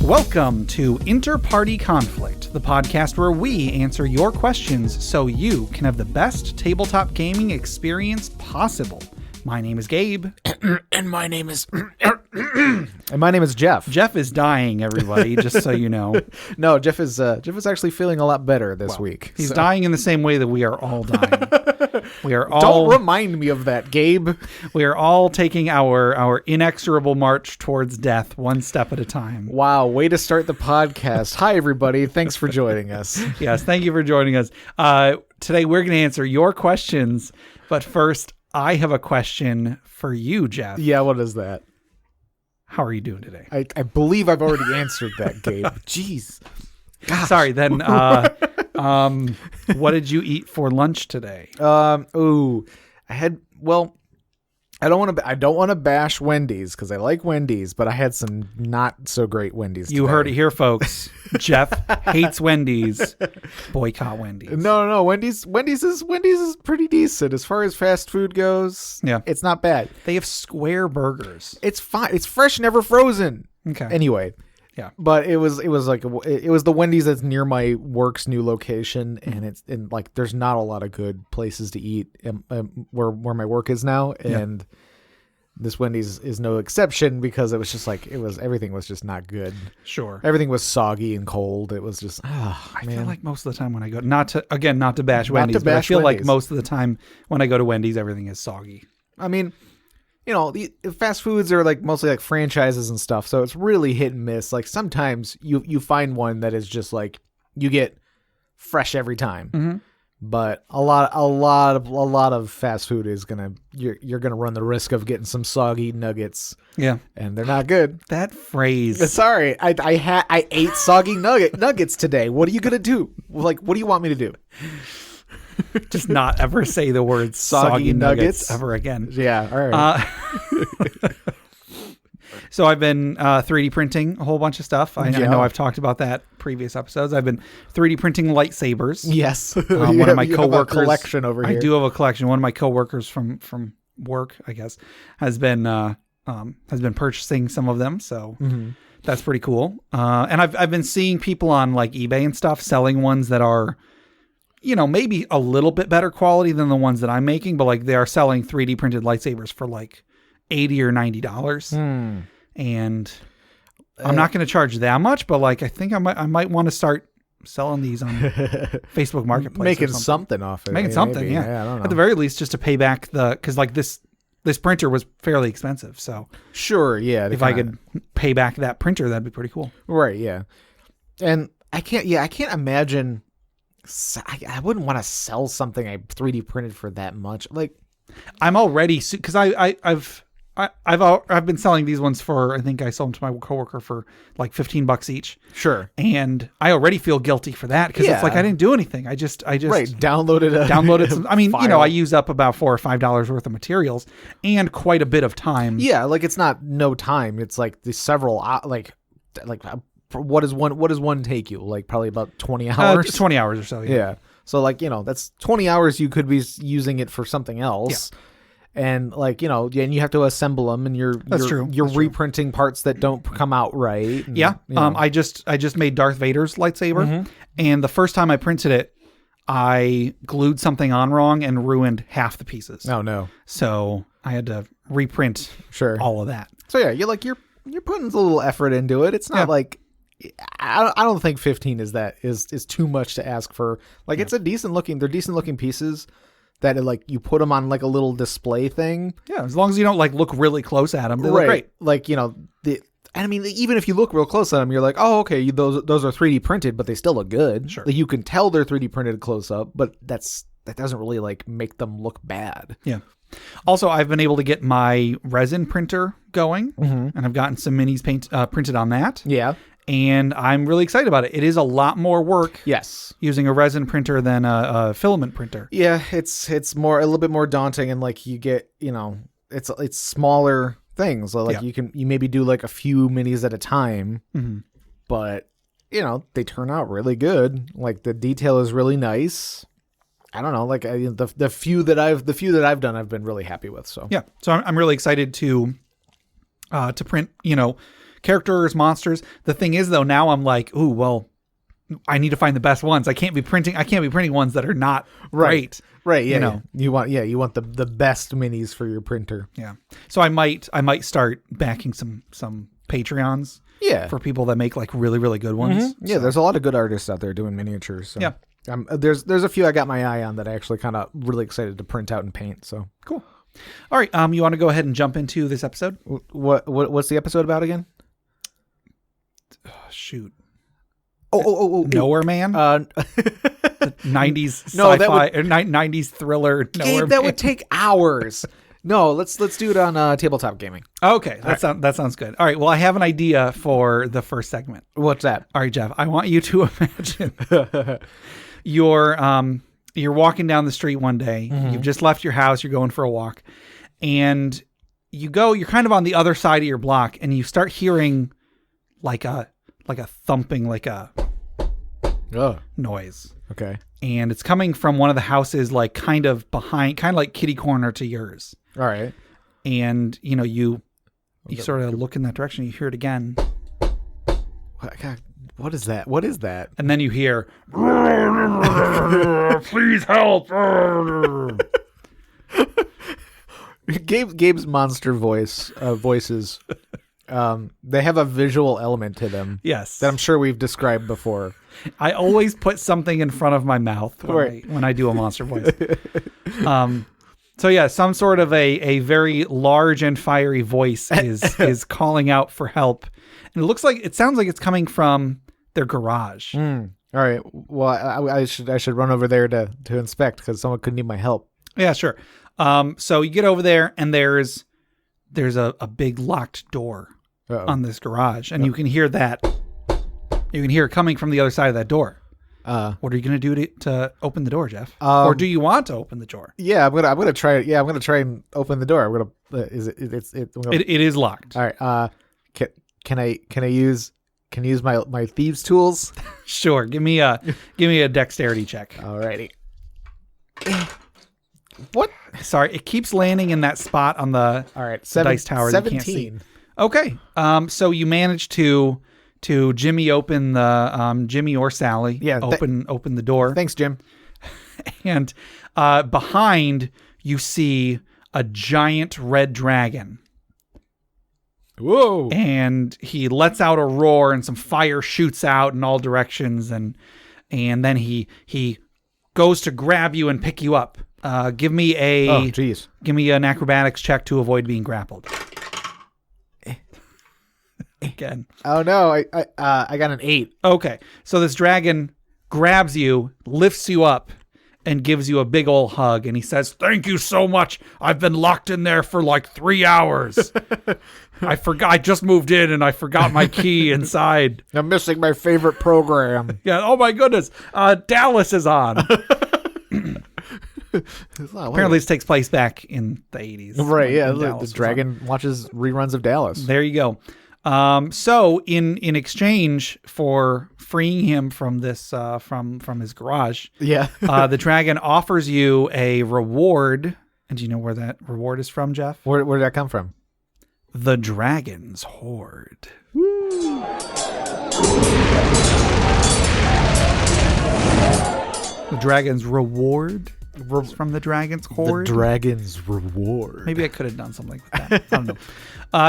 Welcome to InterPartyConflict, the podcast where we answer your questions so you can have the best tabletop gaming experience possible. My name is Gabe. And my name is... and my name is Jeff. Jeff is dying, everybody, just so you know. No, Jeff is actually feeling a lot better this week. He's dying in the same way that we are all dying. We are all... Don't remind me of that, Gabe. We are all taking our inexorable march towards death one step at a time. Wow, way to start the podcast. Hi, everybody. Thanks for joining us. Yes, thank you for joining us. Today, we're going to answer your questions, but first, I have a question for you, Jeff. Yeah, what is that? How are you doing today? I believe I've already answered that, Gabe. Jeez. Gosh. Sorry, then, what did you eat for lunch today? I don't want to bash Wendy's because I like Wendy's, but I had some not so great Wendy's today. You heard it here, folks. Jeff hates Wendy's. Boycott Wendy's. No. Wendy's is pretty decent as far as fast food goes. Yeah, it's not bad. They have square burgers. It's fine. It's fresh, never frozen. Okay. Anyway. Yeah, but it was the Wendy's that's near my work's new location, and there's not a lot of good places to eat where my work is now, and this Wendy's is no exception because it was just everything was just not good. Sure, everything was soggy and cold. It was just I feel like most of the time when I go not to bash Wendy's, but I feel like most of the time when I go to Wendy's, everything is soggy. I mean, the fast foods are mostly like franchises and stuff, so it's really hit and miss. Like sometimes you find one that is just you get fresh every time, mm-hmm. but a lot of fast food is you're gonna run the risk of getting some soggy nuggets. Yeah, and they're not good. That phrase. Sorry, I ate soggy nuggets today. What are you gonna do? What do you want me to do? Just not ever say the word soggy nuggets ever again. Yeah, all right. So I've been 3D printing a whole bunch of stuff. I know I've talked about that previous episodes. I've been 3D printing lightsabers. Yes. One of my coworkers. Have a collection over here. I do have a collection. One of my coworkers from work, I guess, has been purchasing some of them. So that's pretty cool. And I've been seeing people on eBay and stuff selling ones that are, maybe a little bit better quality than the ones that I'm making, but they are selling 3D printed lightsabers for $80 or $90. And I'm not going to charge that much, but I think I might want to start selling these on Facebook Marketplace. Making something off it. Making something, yeah. I don't know. At the very least, just to pay back because this printer was fairly expensive. So sure, yeah. If I could pay back that printer, that'd be pretty cool. Right, yeah. And I can't imagine. I wouldn't want to sell something I 3D printed for that much. I'm already because I've been selling these ones for, I think I sold them to my coworker for $15 each. Sure. And I already feel guilty for that because it's I didn't do anything. I just right, downloaded some. I mean, file. I use up about $4 or $5 worth of materials and quite a bit of time. Yeah, it's not no time. It's the several what does one take you? Probably about 20 hours? 20 hours or so, yeah. So, that's 20 hours you could be using it for something else. Yeah. And, and you have to assemble them, and you're reprinting parts that don't come out right. And, yeah. I just made Darth Vader's lightsaber, and the first time I printed it, I glued something on wrong and ruined half the pieces. Oh, no. So I had to reprint all of that. So, yeah, you're putting a little effort into it. It's not I don't think 15 is too much to ask for. It's they're decent looking pieces that you put them on a little display thing. Yeah, as long as you don't look really close at them, they look great. I mean, even if you look real close at them, you're like, oh, okay, those are 3D printed, but they still look good. Sure. You can tell they're 3D printed close up, but that doesn't really make them look bad. Yeah. Also, I've been able to get my resin printer going, and I've gotten some minis printed on that. Yeah. And I'm really excited about it. It is a lot more work. Yes. Using a resin printer than a filament printer. Yeah, it's a little bit more daunting, and you get, it's smaller things. So you maybe do a few minis at a time, but they turn out really good. The detail is really nice. I don't know, the few that I've done, I've been really happy with. So yeah, so I'm really excited to print, characters, monsters. The thing is, though, now I'm like, ooh, well, I need to find the best ones. I can't be printing ones that are not great. Right. Yeah. You know. You want the best minis for your printer. Yeah. So I might start backing some Patreons. Yeah. For people that make like really, really good ones. Yeah. There's a lot of good artists out there doing miniatures. So. Yeah. There's a few I got my eye on that I actually kind of really excited to print out and paint. So cool. All right. You want to go ahead and jump into this episode? What's the episode about again? Shoot. Oh. Nowhere Man. 90s sci-fi, 90s thriller. Game that would take hours. No, let's do it on tabletop gaming. Okay, that sounds good. All right. Well, I have an idea for the first segment. What's that? All right, Jeff. I want you to imagine you're walking down the street one day. You've just left your house. You're going for a walk, and you're kind of on the other side of your block, and you start hearing like a thumping, like a noise. Okay. And it's coming from one of the houses, like kind of behind, kind of like kitty corner to yours. All right. And you sort of look in that direction. You hear it again. What is that? What is that? And then you hear, please help. Gabe's monster voices. They have a visual element to them. Yes. That I'm sure we've described before. I always put something in front of my mouth when I do a monster voice. So yeah, some sort of a very large and fiery voice is calling out for help. And it sounds like it's coming from their garage. All right. Well, I should run over there to inspect because someone could need my help. Yeah, sure. So you get over there and there's a big locked door on this garage, and you can hear that. You can hear it coming from the other side of that door. What are you going to do to open the door, Jeff? Or do you want to open the door? Yeah, I'm gonna try it. Yeah, I'm gonna try and open the door. I'm gonna. It is locked. All right. Can I use my thieves tools? Sure. Give me a dexterity check. Alrighty. What? Sorry, it keeps landing in that spot on the dice tower. 17. You can't see. Okay. So you managed to Jimmy open the Jimmy or Sally. Yeah. Open the door. Thanks, Jim. And behind you see a giant red dragon. Whoa. And he lets out a roar and some fire shoots out in all directions, and then he goes to grab you and pick you up. Give me an acrobatics check to avoid being grappled. Again. Oh no, I got an 8. Okay. So this dragon grabs you, lifts you up, and gives you a big old hug, and he says, "Thank you so much. I've been locked in there for like 3 hours. I just moved in and I forgot my key inside. I'm missing my favorite program." Yeah. Oh my goodness. Dallas is on. Apparently this takes place back in the 80s. Right. Yeah. The dragon watches reruns of Dallas. There you go. So in exchange for freeing him from this, from his garage, the dragon offers you a reward. And do you know where that reward is from, Jeff? Where did that come from? The dragon's hoard. Woo. The dragon's reward is from the dragon's hoard. The dragon's reward. Maybe I could have done something like that. I don't know.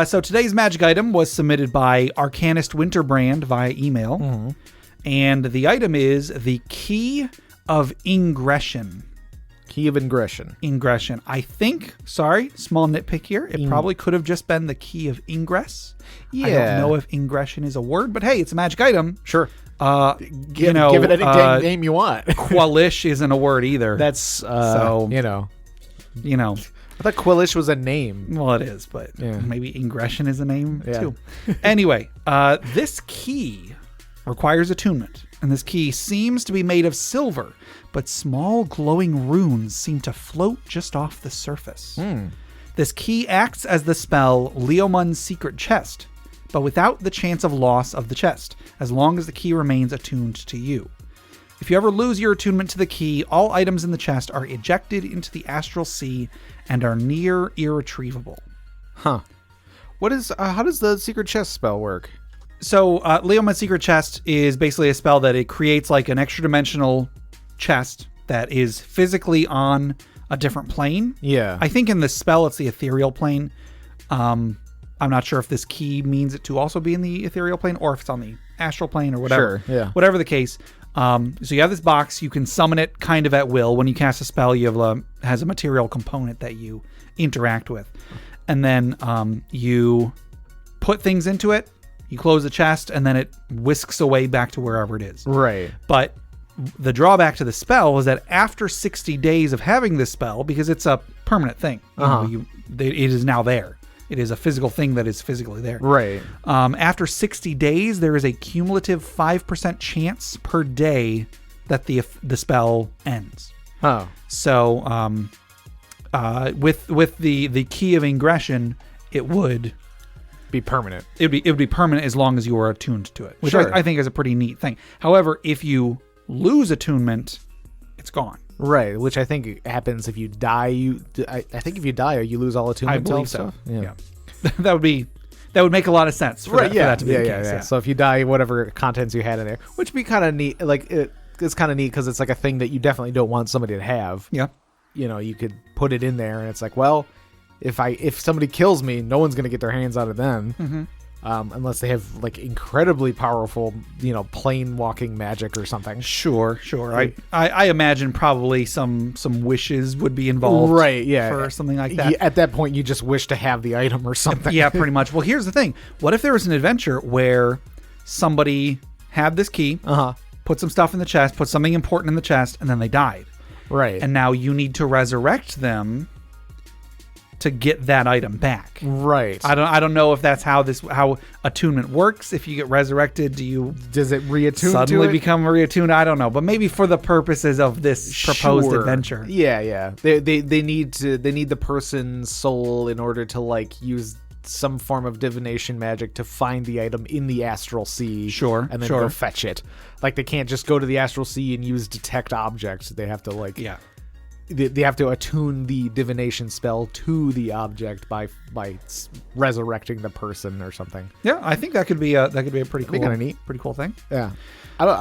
So today's magic item was submitted by Arcanist Winterbrand via email. Mm-hmm. And the item is the Key of Ingression. Key of Ingression. Ingression. I think, small nitpick here. It probably could have just been the Key of Ingress. Yeah. I don't know if ingression is a word, but hey, it's a magic item. Sure. Give it any name you want. Qualish isn't a word either. That's, so, you know. I thought Quillish was a name. Well, it is, but maybe ingression is a name too. Anyway, this key requires attunement, and this key seems to be made of silver, but small glowing runes seem to float just off the surface. This key acts as the spell Leomun's Secret Chest, but without the chance of loss of the chest, as long as the key remains attuned to you. If you ever lose your attunement to the key, all items in the chest are ejected into the astral sea and are near irretrievable. Huh. How does the secret chest spell work? So Leomed's Secret Chest is basically a spell that it creates like an extra dimensional chest that is physically on a different plane. Yeah. I think in the spell it's the ethereal plane. I'm not sure if this key means it to also be in the ethereal plane or if it's on the astral plane or whatever. Sure, yeah. Whatever the case. So you have this box. You can summon it kind of at will. When you cast a spell, you have has a material component that you interact with. And then you put things into it. You close the chest, and then it whisks away back to wherever it is. Right. But the drawback to the spell is that after 60 days of having this spell, because it's a permanent thing, it is now there. It is a physical thing that is physically there. Right. After 60 days, there is a cumulative 5% chance per day that the spell ends. Oh. So with the key of ingression, it would be permanent. It would be permanent as long as you were attuned to it, which Sure. I think is a pretty neat thing. However, if you lose attunement, it's gone. Right, which I think happens if you die. I think if you die, you lose all attunement. I believe to all so. stuff? Yeah. that would make a lot of sense. For that to be the case. Yeah. So if you die, whatever contents you had in there, which would be kind of neat. Like it's kind of neat because it's like a thing that you definitely don't want somebody to have. Yeah. You know, you could put it in there, and it's like, well, if somebody kills me, no one's gonna get their hands on it then. Mm-hmm. Unless they have like incredibly powerful, plane walking magic or something. Sure. I imagine probably some wishes would be involved. Right, yeah. For something like that. At that point, you just wish to have the item or something. Yeah, pretty much. Well, here's the thing. What if there was an adventure where somebody had this key, put some stuff in the chest, put something important in the chest, and then they died. Right. And now you need to resurrect them to get that item back. Right. I don't know if that's how attunement works. If you get reresurrected, does it reattune suddenly to it? Become reattuned? I don't know, but maybe for the purposes of this proposed adventure. Yeah. They need the person's soul in order to like use some form of divination magic to find the item in the astral sea. Sure. And then go fetch it. Like they can't just go to the astral sea and use detect objects. They have to they have to attune the divination spell to the object by resurrecting the person or something. Yeah, I think that could be a pretty cool, kind of neat, pretty cool thing. Yeah, I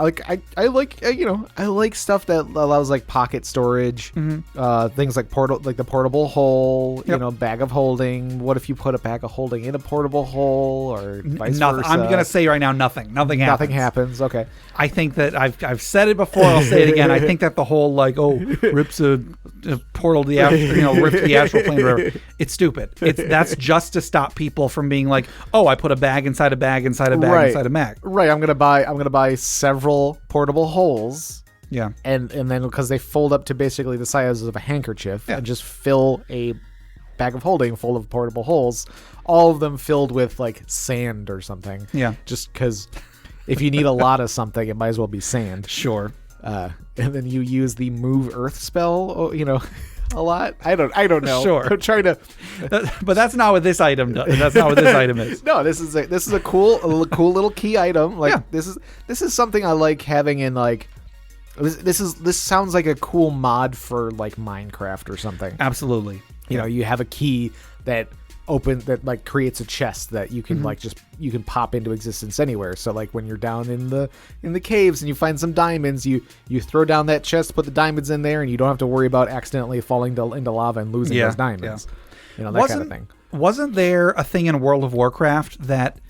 like stuff that allows like pocket storage, things like the portable hole, bag of holding. What if you put a bag of holding in a portable hole or vice versa? I'm gonna say right now, nothing happens. Nothing happens. Okay. I think that I've said it before. I'll say it again. I think that the whole rips a portal to the rip to the astral plane. Or whatever. It's stupid. That's just to stop people from being like, oh, I put a bag inside a bag inside a bag inside a bag. Right. I'm gonna buy several portable holes. Yeah. And then because they fold up to basically the size of a handkerchief, and just fill a bag of holding full of portable holes, all of them filled with like sand or something. Yeah. Just because if you need a lot of something, it might as well be sand. Sure. And then you use the move earth spell, a lot. I don't know. Sure. I'm trying to, but that's not what this item does. That's not what this item is. No, this is a cool little key item. Like this is something I like having in like. This sounds like a cool mod for like Minecraft or something. Absolutely. You have a key that like creates a chest that you can you can pop into existence anywhere. So like when you're down in the caves and you find some diamonds, you throw down that chest, put the diamonds in there, and you don't have to worry about accidentally falling into lava and losing those diamonds. That kind of thing. Wasn't there a thing in World of Warcraft that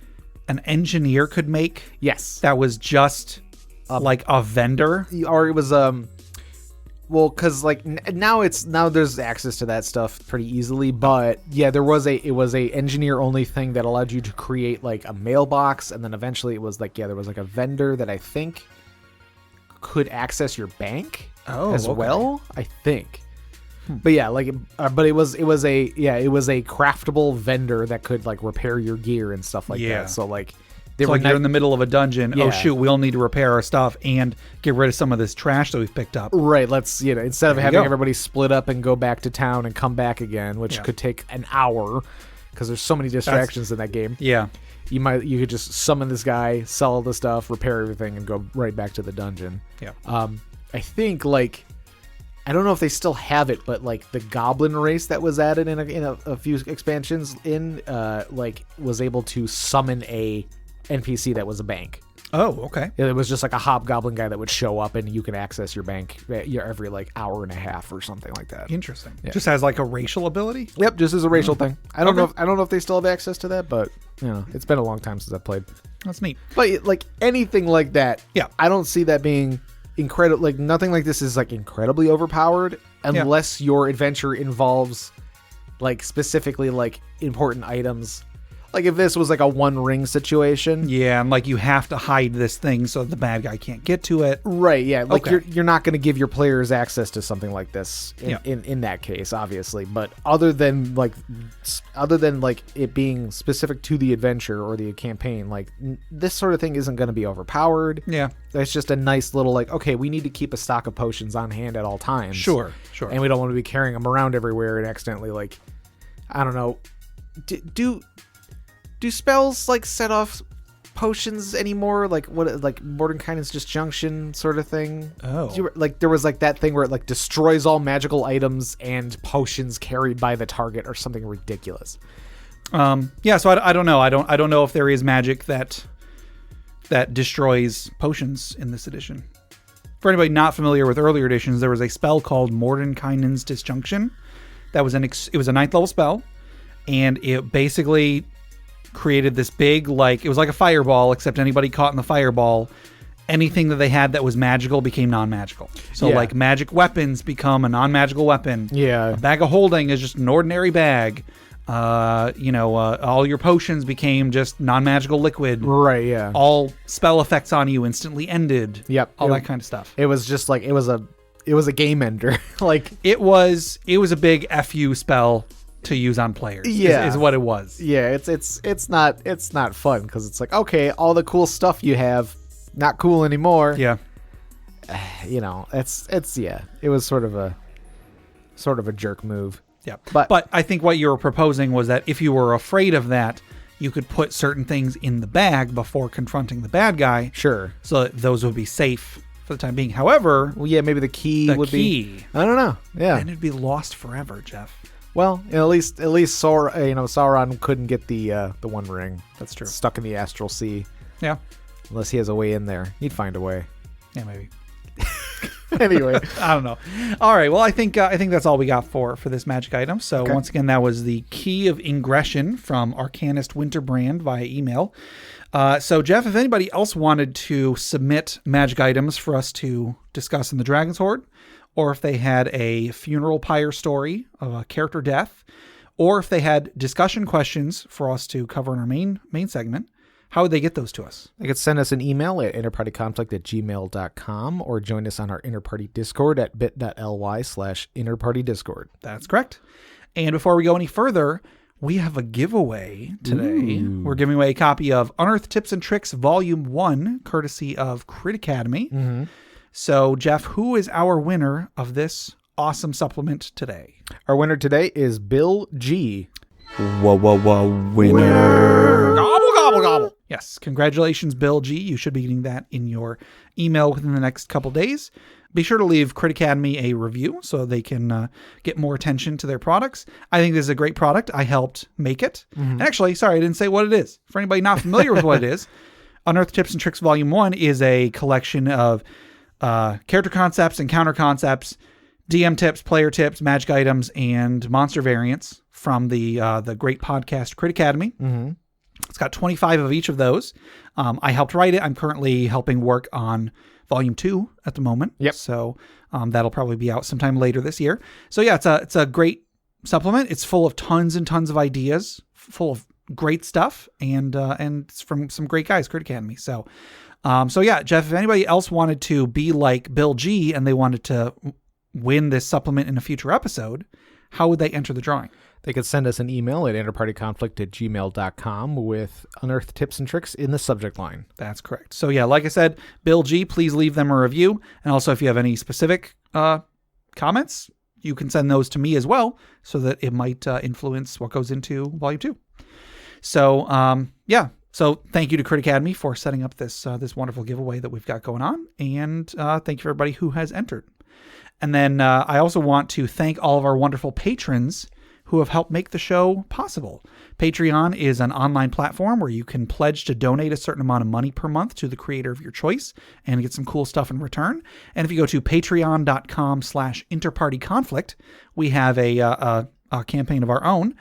an engineer could make? Yes. That was just like a vendor, or it was well, because like now there's access to that stuff pretty easily, but yeah, it was a engineer only thing that allowed you to create like a mailbox, and then eventually it was like there was like a vendor that I think could access your bank as well, I think. But yeah, like but it was a craftable vendor that could like repair your gear and stuff like that. So like you're in the middle of a dungeon. Yeah. Oh shoot, we all need to repair our stuff and get rid of some of this trash that we've picked up. Right. Let's instead of having everybody split up and go back to town and come back again, which could take an hour because there's so many distractions in that game. Yeah. You could just summon this guy, sell all the stuff, repair everything, and go right back to the dungeon. Yeah. I think like I don't know if they still have it, but like the goblin race that was added in a few expansions like was able to summon a NPC that was a bank. Oh, okay. It was just like a hobgoblin guy that would show up and you can access your bank every like hour and a half or something like that. Interesting. Yeah. Just has like a racial ability? Yep, just as a racial thing. I don't know if they still have access to that, but it's been a long time since I've played. That's neat. But like anything like that, yeah, I don't see that being incredible. Like nothing like this is like incredibly overpowered unless your adventure involves like specifically like important items. Like if this was like a One Ring situation. Yeah, and like you have to hide this thing so the bad guy can't get to it. Right, yeah. Like you're not going to give your players access to something like this in that case, obviously. But other than like it being specific to the adventure or the campaign, like this sort of thing isn't going to be overpowered. Yeah. It's just a nice little like, okay, we need to keep a stock of potions on hand at all times. Sure. And we don't want to be carrying them around everywhere and accidentally like, I don't know, do spells like set off potions anymore? Like what? Like Mordenkainen's Disjunction sort of thing. Oh, like there was like that thing where it like destroys all magical items and potions carried by the target or something ridiculous. Yeah. So I don't know. I don't know if there is magic that destroys potions in this edition. For anybody not familiar with earlier editions, there was a spell called Mordenkainen's Disjunction. That was it was a 9th level spell, and it basically created this big, like, it was like a fireball, except anybody caught in the fireball, anything that they had that was magical became non-magical. So like magic weapons become a non-magical weapon. Yeah. A bag of holding is just an ordinary bag. All your potions became just non-magical liquid. Right, yeah. All spell effects on you instantly ended. Yep. All that kind of stuff. It was just like, it was a game ender. Like it was a big FU spell to use on players. Is what it was. Yeah, it's not fun because it's like, okay, all the cool stuff you have not cool anymore. Yeah. It was sort of a jerk move. Yeah. But I think what you were proposing was that if you were afraid of that, you could put certain things in the bag before confronting the bad guy. Sure. So that those would be safe for the time being. However, well, yeah, maybe the key would be, I don't know. Yeah. And it'd be lost forever, Jeff. Well, at least Sauron couldn't get the One Ring. That's true. Stuck in the astral sea. Yeah. Unless he has a way in there, he'd find a way. Yeah, maybe. Anyway, I don't know. All right. Well, I think that's all we got for this magic item. So once again, that was the Key of Ingression from Arcanist Winterbrand via email. So Jeff, if anybody else wanted to submit magic items for us to discuss in the Dragon's Horde, or if they had a funeral pyre story of a character death, or if they had discussion questions for us to cover in our main segment, how would they get those to us? They could send us an email at interpartyconflict@gmail.com or join us on our Interparty Discord at bit.ly/interpartydiscord. That's correct. And before we go any further, we have a giveaway today. Ooh. We're giving away a copy of Unearthed Tips and Tricks Volume 1, courtesy of Crit Academy. Mm-hmm. So, Jeff, who is our winner of this awesome supplement today? Our winner today is Bill G. Whoa, winner. Gobble, gobble, gobble. Yes, congratulations, Bill G. You should be getting that in your email within the next couple days. Be sure to leave Crit Academy a review so they can get more attention to their products. I think this is a great product. I helped make it. Mm-hmm. And actually, sorry, I didn't say what it is. For anybody not familiar with what it is, Unearthed Tips and Tricks Volume 1 is a collection of character concepts, encounter concepts, DM tips, player tips, magic items, and monster variants from the great podcast Crit Academy. Mm-hmm. It's got 25 of each of those. I helped write it. I'm currently helping work on Volume 2 at the moment. Yep. So that'll probably be out sometime later this year. So yeah, it's a great supplement. It's full of tons and tons of ideas, full of great stuff, and it's from some great guys, Crit Academy. So yeah, Jeff, if anybody else wanted to be like Bill G and they wanted to win this supplement in a future episode, how would they enter the drawing? They could send us an email at interpartyconflict@gmail.com with Unearthed Tips and Tricks in the subject line. That's correct. So yeah, like I said, Bill G, please leave them a review. And also if you have any specific comments, you can send those to me as well so that it might influence what goes into Volume 2. So yeah. So thank you to Crit Academy for setting up this wonderful giveaway that we've got going on. And thank you for everybody who has entered. And then I also want to thank all of our wonderful patrons who have helped make the show possible. Patreon is an online platform where you can pledge to donate a certain amount of money per month to the creator of your choice and get some cool stuff in return. And if you go to patreon.com/InterPartyConflict, we have a campaign of our own.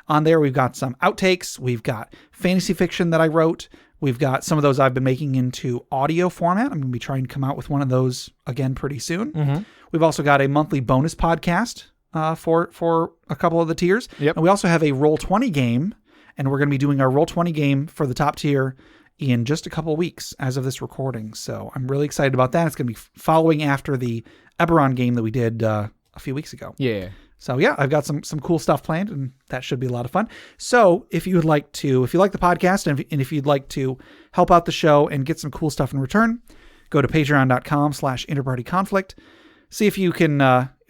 On there, we've got some outtakes. We've got fantasy fiction that I wrote. We've got some of those I've been making into audio format. I'm going to be trying to come out with one of those again pretty soon. Mm-hmm. We've also got a monthly bonus podcast for a couple of the tiers. Yep. And we also have a Roll20 game, and we're going to be doing our Roll20 game for the top tier in just a couple of weeks as of this recording. So I'm really excited about that. It's going to be following after the Eberron game that we did a few weeks ago. Yeah. So yeah, I've got some cool stuff planned, and that should be a lot of fun. So if you like the podcast and if you'd like to help out the show and get some cool stuff in return, go to patreon.com/InterPartyConflict. See if you can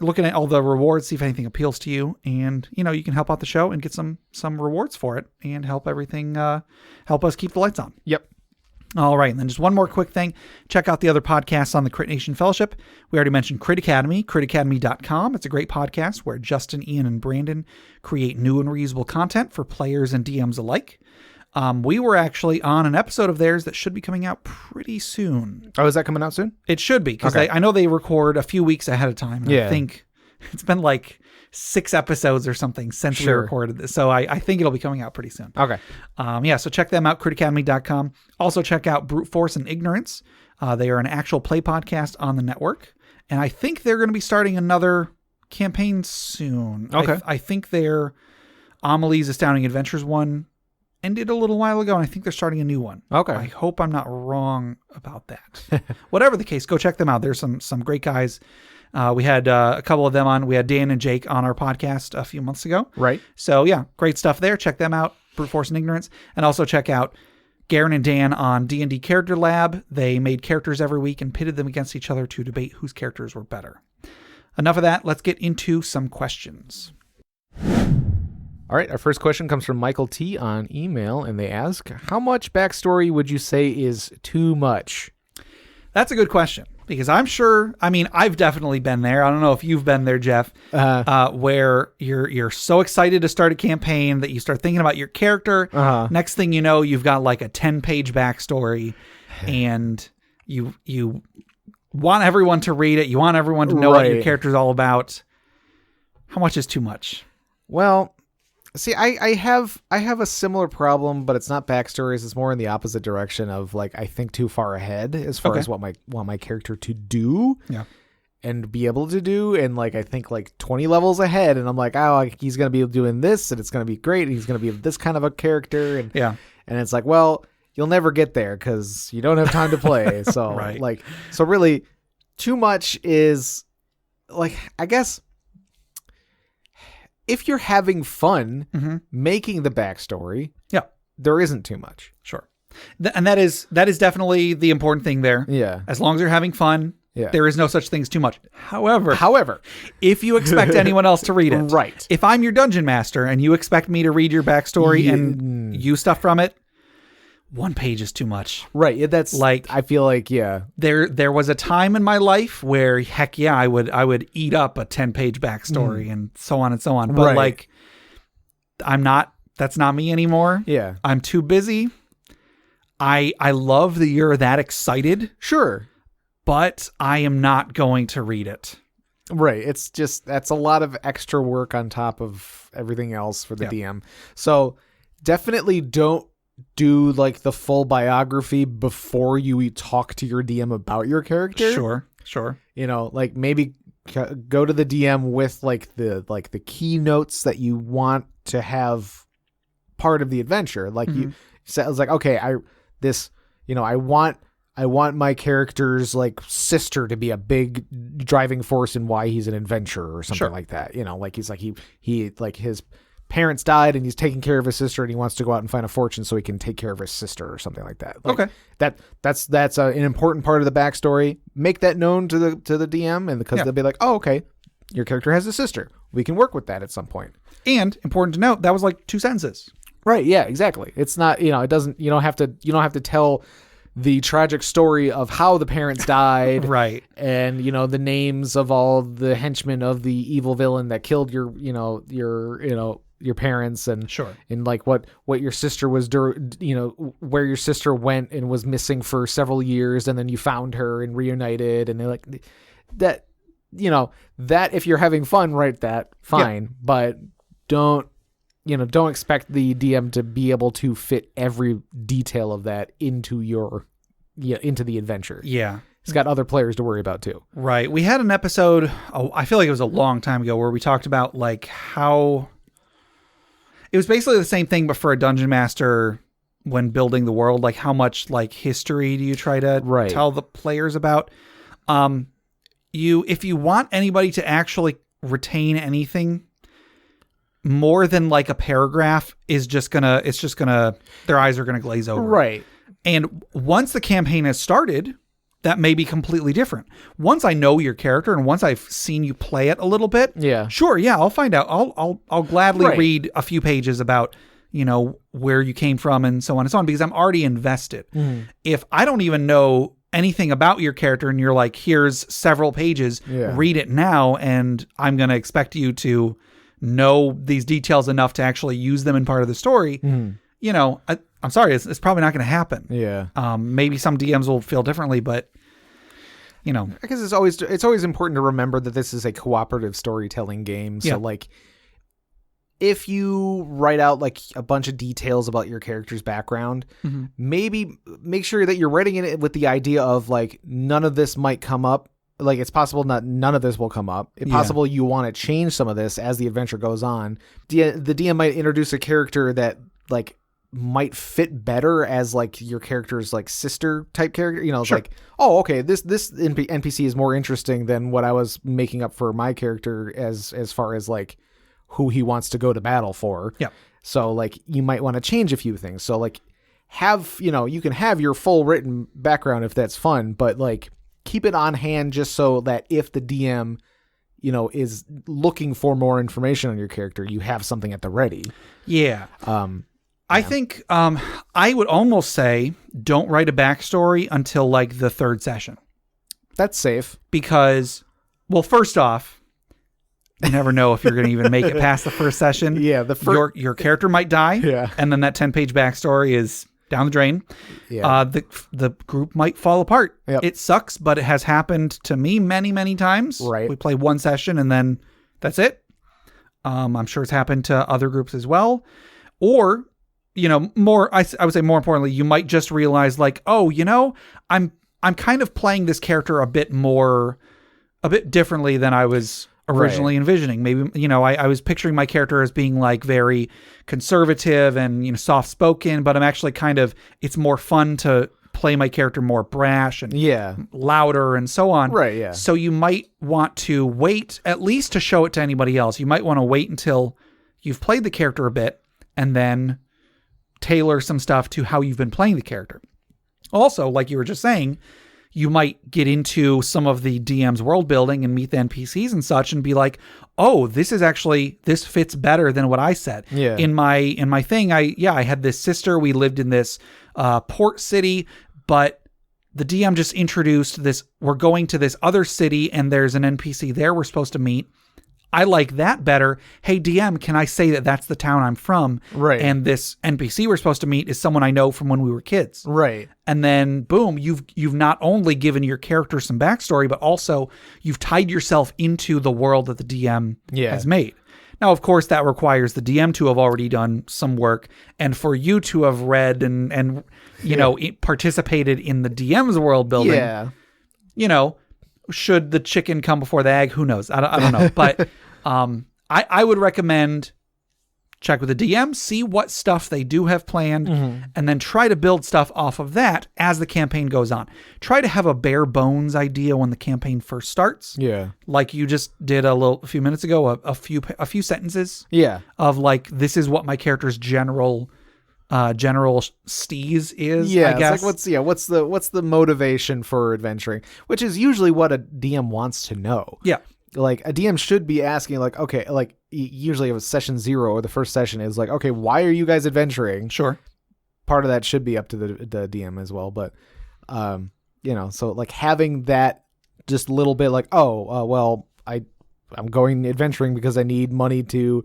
look at all the rewards, see if anything appeals to you, and you can help out the show and get some rewards for it and help us keep the lights on. Yep. All right, and then just one more quick thing. Check out the other podcasts on the Crit Nation Fellowship. We already mentioned Crit Academy, critacademy.com. It's a great podcast where Justin, Ian, and Brandon create new and reusable content for players and DMs alike. We were actually on an episode of theirs that should be coming out pretty soon. Oh, is that coming out soon? It should be, because I know they record a few weeks ahead of time. And I think it's been like 6 episodes or something since we recorded this. So I think it'll be coming out pretty soon. Okay. So check them out, critacademy.com. Also check out Brute Force and Ignorance. They are an actual play podcast on the network. And I think they're going to be starting another campaign soon. Okay. I think their Amelie's Astounding Adventures one ended a little while ago, and I think they're starting a new one. Okay. I hope I'm not wrong about that. Whatever the case, go check them out. There's some great guys. We had a couple of them on. We had Dan and Jake on our podcast a few months ago. Right. So yeah, great stuff there. Check them out, Brute Force and Ignorance. And also check out Garen and Dan on D&D Character Lab. They made characters every week and pitted them against each other to debate whose characters were better. Enough of that. Let's get into some questions. All right, our first question comes from Michael T. on email, and they ask, how much backstory would you say is too much? That's a good question, because I've definitely been there. I don't know if you've been there, Jeff, where you're so excited to start a campaign that you start thinking about your character. Next thing you know, you've got like a 10-page backstory, and you want everyone to read it. You want everyone to know what your character's all about. How much is too much? Well, see, I have a similar problem, but it's not backstories. It's more in the opposite direction of like I think too far ahead as far as what I want my character to do, and be able to do, and like I think like 20 levels ahead, and I'm like, oh, he's gonna be doing this, and it's gonna be great, and he's gonna be this kind of a character, and and it's like, well, you'll never get there because you don't have time to play. So so really, too much is like, I guess, if you're having fun making the backstory, there isn't too much. Sure. And that is definitely the important thing there. Yeah. As long as you're having fun, there is no such thing as too much. However, if you expect anyone else to read it, right. If I'm your dungeon master and you expect me to read your backstory and use stuff from it, 1 page is too much. Right. That's like, I feel like, there was a time in my life where heck yeah, I would eat up a 10-page backstory and so on and so on. But like, that's not me anymore. Yeah. I'm too busy. I love that you're that excited. Sure. But I am not going to read it. Right. It's just, that's a lot of extra work on top of everything else for the DM. So definitely don't do like the full biography before you talk to your DM about your character. Sure. Like maybe go to the DM with like the keynotes that you want to have part of the adventure. Like you said, it's like, okay, I want my character's like sister to be a big driving force in why he's an adventurer or something like that. Like he's like, he like his parents died and he's taking care of his sister and he wants to go out and find a fortune so he can take care of his sister or something like that. Like, that's an important part of the backstory. Make that known to the DM, and because they'll be like, oh, okay, your character has a sister. We can work with that at some point. And important to note, that was like 2 sentences. Right. Yeah, exactly. It's not, it doesn't, you don't have to tell the tragic story of how the parents died, right? And the names of all the henchmen of the evil villain that killed your parents, and Sure, and like what your sister was where your sister went and was missing for several years, and then you found her and reunited, and they're like that. That if you're having fun, write that, fine, but don't expect the DM to be able to fit every detail of that into into the adventure. Yeah. He's got other players to worry about too. Right. We had an episode, I feel like it was a long time ago, where we talked about like how it was basically the same thing, but for a dungeon master when building the world, like how much like history do you try to tell the players about? If you want anybody to actually retain anything more than like a paragraph, their eyes are gonna glaze over. Right. And once the campaign has started, that may be completely different. Once I know your character and once I've seen you play it a little bit, sure, I'll find out. I'll gladly read a few pages about where you came from and so on and so on, because I'm already invested. If I don't even know anything about your character and you're like, here's several pages, read it now, and I'm going to expect you to know these details enough to actually use them in part of the story, I'm sorry, it's probably not going to happen. Maybe some DMs will feel differently, but I guess it's always important to remember that this is a cooperative storytelling game. So like, if you write out like a bunch of details about your character's background, maybe make sure that you're writing it with the idea of like, none of this might come up. Like, it's possible none of this will come up. It's possible you want to change some of this as the adventure goes on. The DM might introduce a character that like might fit better as like your character's like sister type character. It's like, oh, okay, this NPC is more interesting than what I was making up for my character as far as like who he wants to go to battle for. So like, you might want to change a few things. So like, you can have your full written background if that's fun, but like, keep it on hand just so that if the DM, is looking for more information on your character, you have something at the ready. I think I would almost say don't write a backstory until like the third session. That's safe. Because, well, first off, you never know if you're going to even make it past the first session. Your character might die, and then that 10-page backstory is down the drain. The group might fall apart. It sucks, but it has happened to me many, many times. Right. We play one session and then that's it. I'm sure it's happened to other groups as well. Or, I would say more importantly, you might just realize like, oh, I'm kind of playing this character a bit differently than I was originally envisioning. Maybe, I was picturing my character as being like very conservative and, soft spoken, but I'm actually it's more fun to play my character more brash and louder and so on. Right. Yeah. So you might want to wait at least to show it to anybody else. You might want to wait until you've played the character a bit and then tailor some stuff to how you've been playing the character. Also, like you were just saying, you might get into some of the DM's world building and meet the NPCs and such and be like, oh, this fits better than what I said. In my thing, I had this sister. We lived in this port city, but the DM just introduced this. We're going to this other city and there's an NPC there we're supposed to meet. I like that better. Hey, DM, can I say that that's the town I'm from? Right. And this NPC we're supposed to meet is someone I know from when we were kids. Right. And then, boom, you've not only given your character some backstory, but also you've tied yourself into the world that the DM has made. Now, of course, that requires the DM to have already done some work and for you to have read and participated in the DM's world building. Yeah. Should the chicken come before the egg? Who knows? I don't know. But I would recommend check with the DM, see what stuff they do have planned, and then try to build stuff off of that as the campaign goes on. Try to have a bare bones idea when the campaign first starts. Yeah. Like you just did a few minutes ago, a few sentences. Yeah. Of like, this is what my character's general steez is. Yeah, I guess. It's like what's the motivation for adventuring, which is usually what a DM wants to know. Yeah. Like a DM should be asking like, okay, like usually if it's session 0 or the first session is like, okay, why are you guys adventuring? Sure. Part of that should be up to the DM as well, but So like having that just little bit like, well, I'm going adventuring because I need money to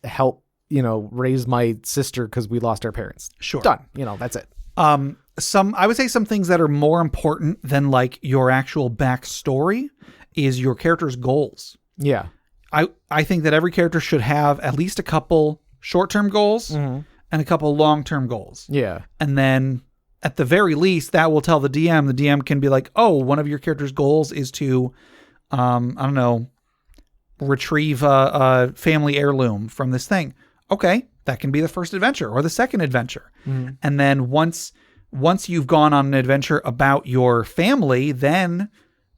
help, raise my sister because we lost our parents. Sure. Done. That's it. I would say some things that are more important than like your actual backstory is your character's goals. Yeah. I think that every character should have at least a couple short-term goals and a couple long-term goals. Yeah. And then at the very least, that will tell the DM. The DM can be like, oh, one of your character's goals is to, retrieve a family heirloom from this thing. Okay, that can be the first adventure or the second adventure. Mm-hmm. And then once you've gone on an adventure about your family, then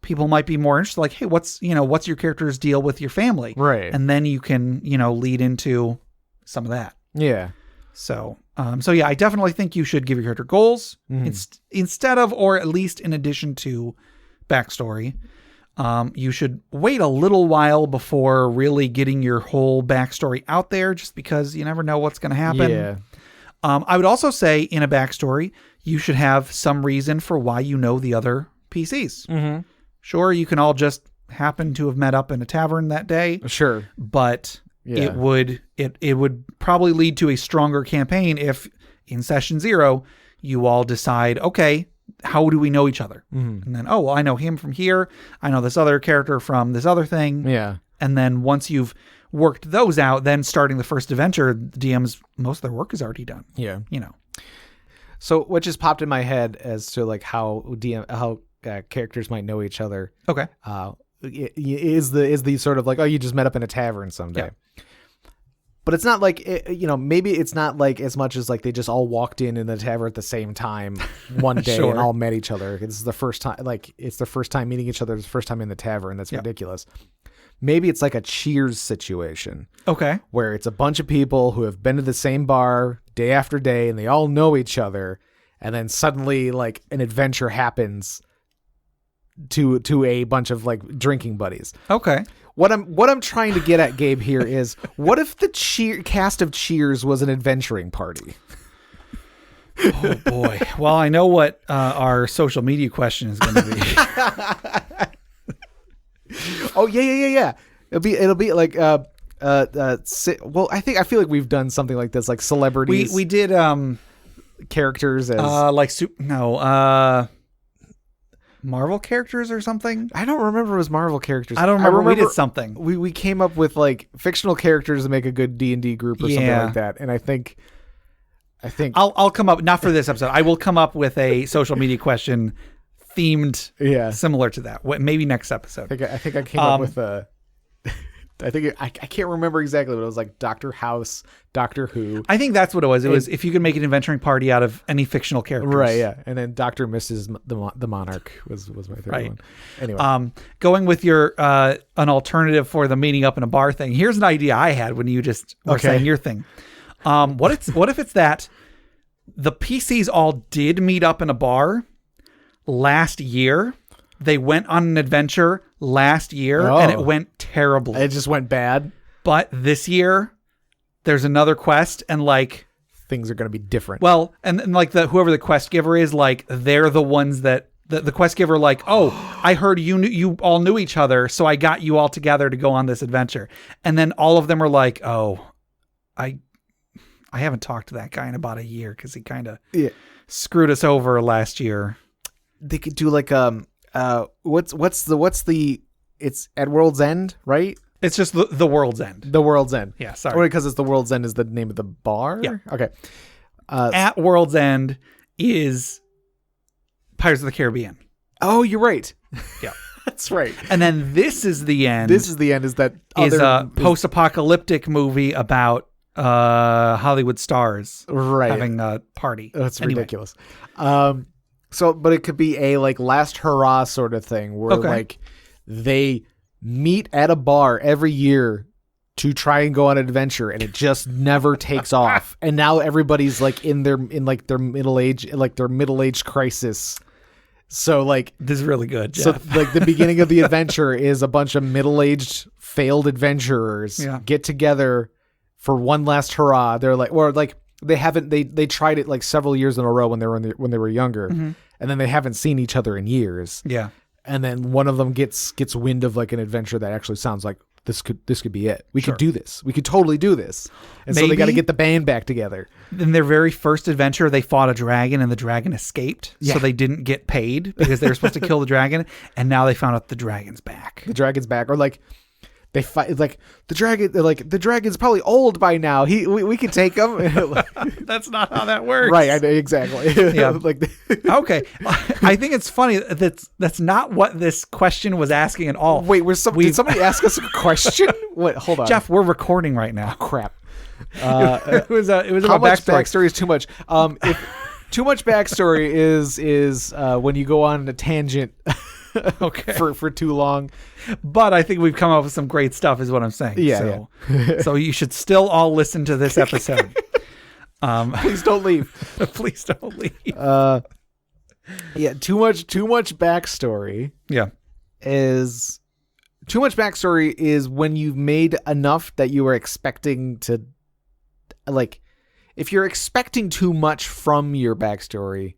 people might be more interested, like, hey, what's your character's deal with your family? Right. And then you can, lead into some of that. Yeah. So yeah, I definitely think you should give your character goals instead of, or at least in addition to backstory. You should wait a little while before really getting your whole backstory out there, just because you never know what's going to happen. Yeah. I would also say in a backstory, you should have some reason for why you know the other PCs. Mm-hmm. Sure, you can all just happen to have met up in a tavern that day. Sure. But it would probably lead to a stronger campaign if in session 0, you all decide, okay, how do we know each other? Mm-hmm. And then, oh, well, I know him from here. I know this other character from this other thing. Yeah. And then once you've worked those out, then starting the first adventure, the DM's, most of their work is already done. Yeah. So what just popped in my head as to like how characters might know each other. Okay. Is the sort of like, oh, you just met up in a tavern someday. Yeah. But it's not like, maybe it's not like as much as like they just all walked in the tavern at the same time one day Sure. and all met each other. It's the first time, like it's the first time meeting each other. It's the first time in the tavern. That's ridiculous. Maybe it's like a Cheers situation. Okay. Where it's a bunch of people who have been to the same bar day after day and they all know each other. And then suddenly like an adventure happens to a bunch of like drinking buddies. Okay. What I'm trying to get at, Gabe, here is what if the cast of Cheers was an adventuring party? Oh boy. Well, I know what our social media question is going to be. Oh yeah. It'll be like well, I feel like we've done something like this, like celebrities. We did characters as Marvel characters or something. I don't remember it was Marvel characters. I don't remember. We did something. We came up with like fictional characters to make a good D&D group or something like that. And I think I'll come up, not for this episode. I will come up with a social media question themed similar to that. Maybe next episode. I think I came up with I can't remember exactly, but it was like Dr. House, Doctor Who. I think that's what it was. It was if you could make an adventuring party out of any fictional characters. Right, yeah. And then Dr. Mrs. the Monarch was my third one. Anyway. Going with your an alternative for the meeting up in a bar thing. Here's an idea I had when you just were saying your thing. What if it's that the PCs all did meet up in a bar last year? They went on an adventure last year and it went terribly. It just went bad. But this year, there's another quest and like things are going to be different. Well, and like whoever the quest giver is, like they're the ones that the quest giver, like, oh, I heard you all knew each other, so I got you all together to go on this adventure. And then all of them are like, oh, I haven't talked to that guy in about a year because he kind of screwed us over last year. They could do like what's the it's at World's End, right? It's just the World's End. The World's End. Yeah, sorry. Because it's the World's End is the name of the bar? Yeah. Okay. At World's End is Pirates of the Caribbean. Oh, you're right. Yeah. That's right. And then This is the End. This is the End is that is a post-apocalyptic movie about Hollywood stars having a party. That's ridiculous. But it could be a like last hurrah sort of thing where like they meet at a bar every year to try and go on an adventure and it just never takes off. And now everybody's like in their middle age crisis. So like this is really good, Jeff. So like the beginning of the adventure is a bunch of middle-aged failed adventurers get together for one last hurrah. They're like, or like they tried it like several years in a row when they were younger. Mm-hmm. and then they haven't seen each other in years. Yeah. And then one of them gets wind of like an adventure that actually sounds like this could be it. We could do this. We could totally do this. And so they got to get the band back together. In their very first adventure, they fought a dragon and the dragon escaped. Yeah. So they didn't get paid because they were supposed to kill the dragon. And now they found out the dragon's back. The dragon's back. Or like they fight like the dragon. Like the dragon's probably old by now. We can take him. That's not how that works. Right. Exactly. Yeah. Okay. I think it's funny that's not what this question was asking at all. Wait, did somebody ask us a question? What? Hold on, Jeff. We're recording right now. Oh, crap. It was how about much backstory is too much? If too much backstory is when you go on a tangent. Okay. For too long. But I think we've come up with some great stuff is what I'm saying. Yeah. So you should still all listen to this episode. Please don't leave. Please don't leave. Yeah, too much backstory. Yeah. Too much backstory is when you've made enough that you are expecting to, like, if you're expecting too much from your backstory,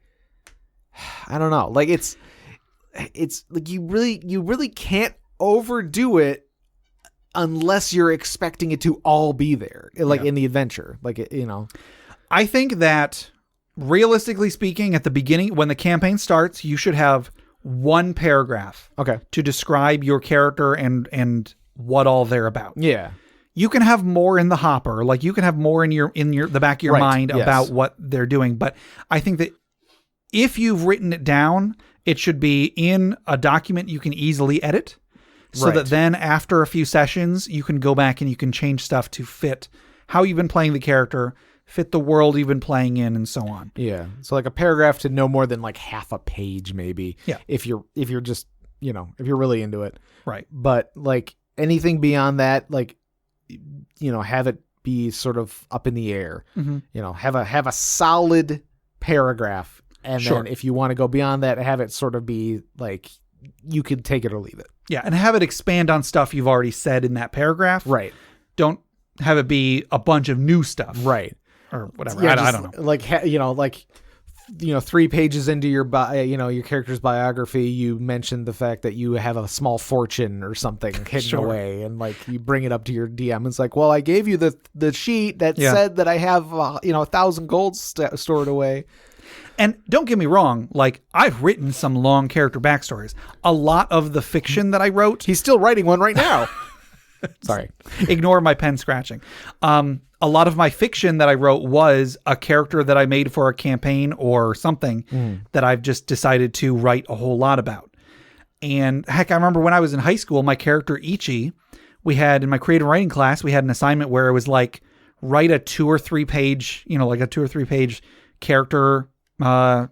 I don't know. Like it's like you really can't overdo it unless you're expecting it to all be there, like in the adventure, like I think that realistically speaking, at the beginning when the campaign starts, you should have one paragraph to describe your character and what all they're about. Yeah. You can have more in the hopper, like you can have more in the back of your mind about what they're doing, but I think that if you've written it down, it should be in a document you can easily edit so that then after a few sessions, you can go back and you can change stuff to fit how you've been playing the character, fit the world you've been playing in, and so on. Yeah. So like a paragraph to no more than like half a page, maybe. Yeah. If you're just, if you're really into it. Right. But like anything beyond that, like, have it be sort of up in the air, have a solid paragraph. And then if you want to go beyond that, have it sort of be like you could take it or leave it. Yeah, and have it expand on stuff you've already said in that paragraph. Right. Don't have it be a bunch of new stuff. Right. Or whatever. Yeah, I don't know. Like 3 pages into your your character's biography, you mentioned the fact that you have a small fortune or something hidden away, and like you bring it up to your DM. It's like, well, I gave you the sheet that said that I have 1,000 gold stored away. And don't get me wrong, like I've written some long character backstories. A lot of the fiction that I wrote, he's still writing one right now. Sorry, ignore my pen scratching. A lot of my fiction that I wrote was a character that I made for a campaign or something that I've just decided to write a whole lot about. And heck, I remember when I was in high school, my character Ichi, we had in my creative writing class, we had an assignment where it was like write a 2 or 3 page, character write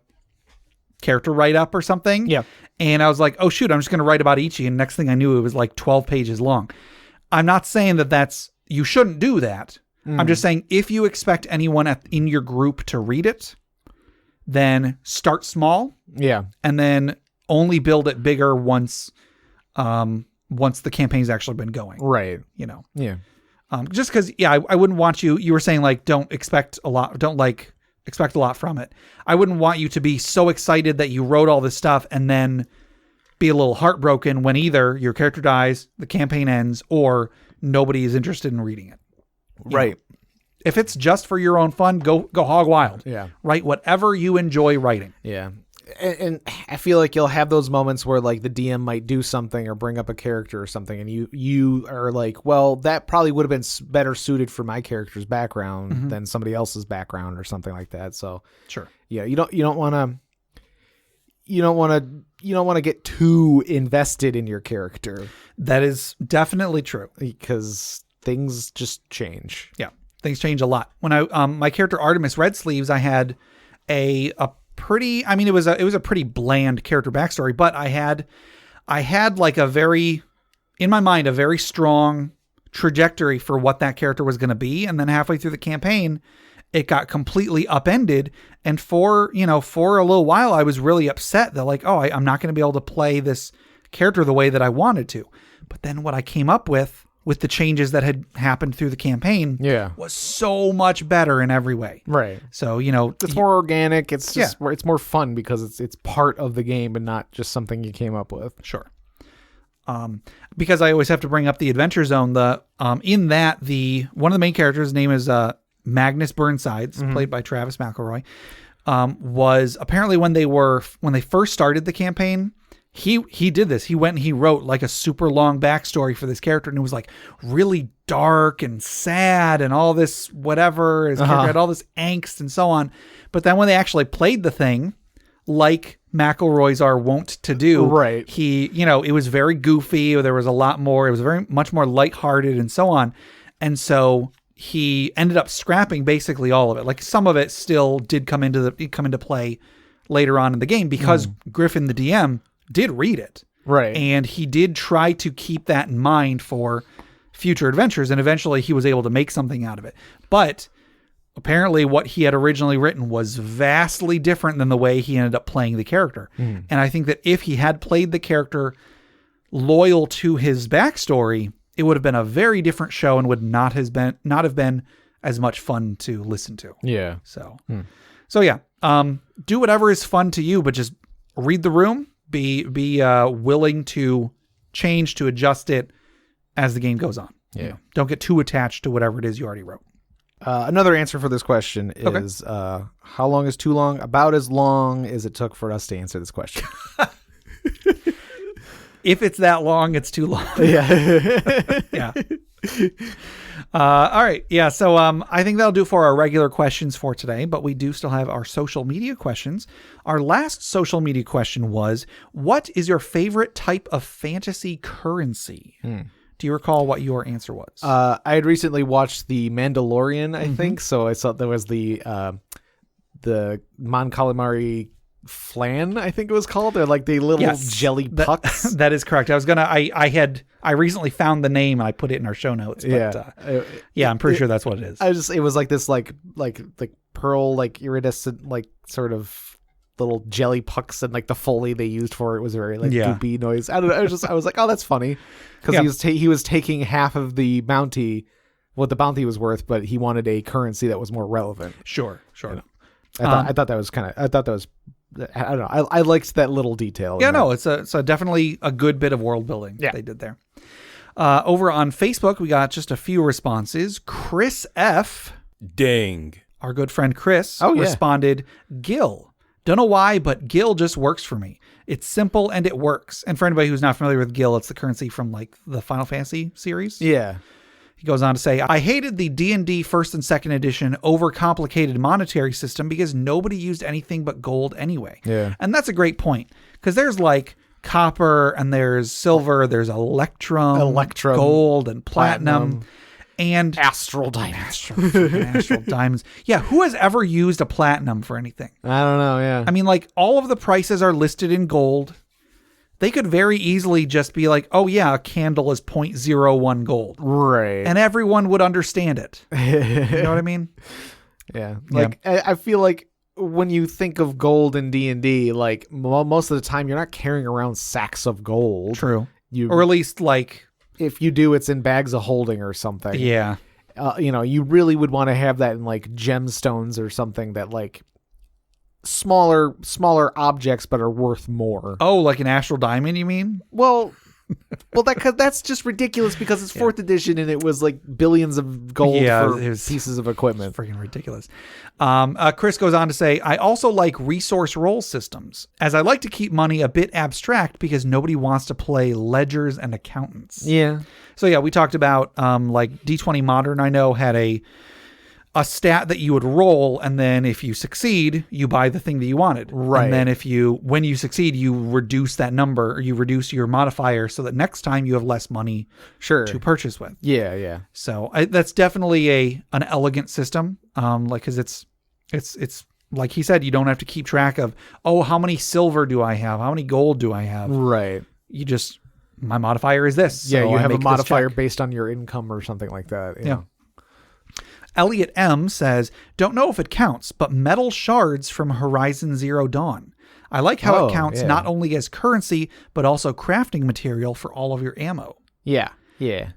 up or something. Yeah. And I was like, oh shoot, I'm just going to write about Ichi. And next thing I knew, it was like 12 pages long. I'm not saying you shouldn't do that. I'm just saying if you expect anyone in your group to read it, then start small. Yeah. And then only build it bigger once the campaign's actually been going. Right. Yeah. Just because, I wouldn't want you were saying like, don't expect a lot. Don't like expect a lot from it. I wouldn't want you to be so excited that you wrote all this stuff and then be a little heartbroken when either your character dies, the campaign ends, or nobody is interested in reading it. Right. If it's just for your own fun, go hog wild. Yeah. Write whatever you enjoy writing. Yeah. And I feel like you'll have those moments where like the DM might do something or bring up a character or something, and you are like, well, that probably would have been better suited for my character's background than somebody else's background or something like that. So sure. Yeah, you don't want to get too invested in your character. That is definitely true because things just change. Yeah. Things change a lot. When I my character Artemis Redsleeves, I had a pretty, I mean, it was a pretty bland character backstory, but I had like in my mind, a very strong trajectory for what that character was going to be. And then halfway through the campaign, it got completely upended. And for a little while, I was really upset that like, I'm not going to be able to play this character the way that I wanted to. But then what I came up with with the changes that had happened through the campaign was so much better in every way. Right. So, it's more organic. It's just it's more fun because it's part of the game and not just something you came up with. Sure. Because I always have to bring up the Adventure Zone, in that one of the main characters' name is Magnus Burnsides, played by Travis McElroy, was apparently when they first started the campaign, he did this. He went and he wrote like a super long backstory for this character, and it was like really dark and sad and all this whatever. His character had all this angst and so on. But then when they actually played the thing, like McElroys are wont to do, right? It was very goofy. There was a lot more. It was very much more lighthearted and so on. And so he ended up scrapping basically all of it. Like some of it still did come into play later on in the game because Griffin, the DM, did read it. Right. And he did try to keep that in mind for future adventures. And eventually he was able to make something out of it. But apparently what he had originally written was vastly different than the way he ended up playing the character. And I think that if he had played the character loyal to his backstory, it would have been a very different show and would not have been as much fun to listen to. Yeah. So yeah, do whatever is fun to you, but just read the room, be willing to change, to adjust it as the game goes on. Yeah. Don't get too attached to whatever it is you already wrote. Another answer for this question is, how long is too long? About as long as it took for us to answer this question. If it's that long, it's too long. Yeah. Yeah. All right. Yeah. So I think that'll do for our regular questions for today, but we do still have our social media questions. Our last social media question was, what is your favorite type of fantasy currency? Do you recall what your answer was? I had recently watched The Mandalorian, I think. So I saw there was the Mon Calamari flan, I think it was called. They're like the little jelly pucks. That is correct. I recently found the name and I put it in our show notes. But, I'm pretty sure that's what it is. It was like this like pearl, like iridescent, like sort of little jelly pucks, and like the Foley they used for it was very like goopy noise. I don't know. I was like, oh, that's funny, because he was taking half of the bounty, what the bounty was worth, but he wanted a currency that was more relevant. Sure. I thought that was I don't know. I liked that little detail. Yeah, no, it's definitely a good bit of world building they did there. Over on Facebook, we got just a few responses. Chris F. Dang. Our good friend Chris responded, Gil. Don't know why, but Gil just works for me. It's simple and it works. And for anybody who's not familiar with Gil, it's the currency from like the Final Fantasy series. Yeah. He goes on to say, I hated the D&D 1st and 2nd edition overcomplicated monetary system because nobody used anything but gold anyway. Yeah. And that's a great point, because there's like copper and there's silver, there's electrum, gold and platinum. And astral diamonds. Astral diamonds. Yeah, who has ever used a platinum for anything? I don't know, yeah. I mean, like, all of the prices are listed in gold. They could very easily just be like, oh yeah, a candle is 0.01 gold. Right. And everyone would understand it. You know what I mean? Yeah. Like, I feel like when you think of gold in D&D, like, most of the time you're not carrying around sacks of gold. True. Or at least, like, if you do, it's in bags of holding or something. Yeah. You really would want to have that in like gemstones or something that like smaller objects, but are worth more. Oh, like an astral diamond, you mean? Well, that's just ridiculous because it's 4th edition and it was like billions of gold for pieces of equipment. Freaking ridiculous. Chris goes on to say, I also like resource roll systems, as I like to keep money a bit abstract because nobody wants to play ledgers and accountants. Yeah. So yeah, we talked about like D20 Modern, I know, had a stat that you would roll, and then if you succeed, you buy the thing that you wanted. Right. And then when you succeed, you reduce that number, or you reduce your modifier so that next time you have less money to purchase with. Yeah, yeah. So that's definitely an elegant system. Like, cause it's like he said, you don't have to keep track of, oh, how many silver do I have? How many gold do I have? Right. You just, my modifier is this. Yeah. So you have a modifier based on your income or something like that. Yeah. Elliot M says, don't know if it counts, but metal shards from Horizon Zero Dawn. I like how it counts not only as currency, but also crafting material for all of your ammo. Yeah. Yeah.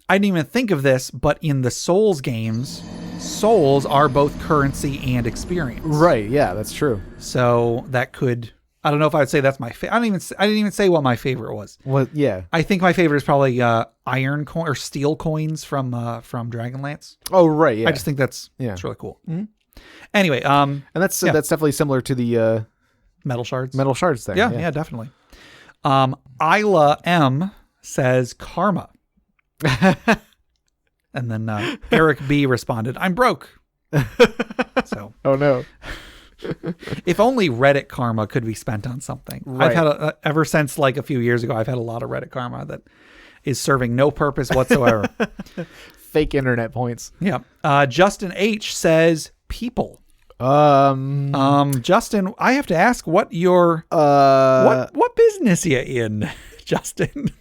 I didn't even think of this, but in the Souls games, souls are both currency and experience. Right. Yeah, that's true. So that could, I don't know if I would say that's my favorite. I didn't even say what my favorite was. Well, yeah. I think my favorite is probably iron coin or steel coins from Dragonlance. Oh, right. Yeah. I just think that's really cool. Mm-hmm. Anyway, and that's definitely similar to the metal shards. Metal shards thing. Yeah, definitely. Isla M says karma. And then Eric B responded, "I'm broke." So, oh no. If only Reddit karma could be spent on something. Right. I've had ever since like a few years ago, I've had a lot of Reddit karma that is serving no purpose whatsoever. Fake internet points. Yeah. Justin H says people. Justin, I have to ask what your what business you in, Justin?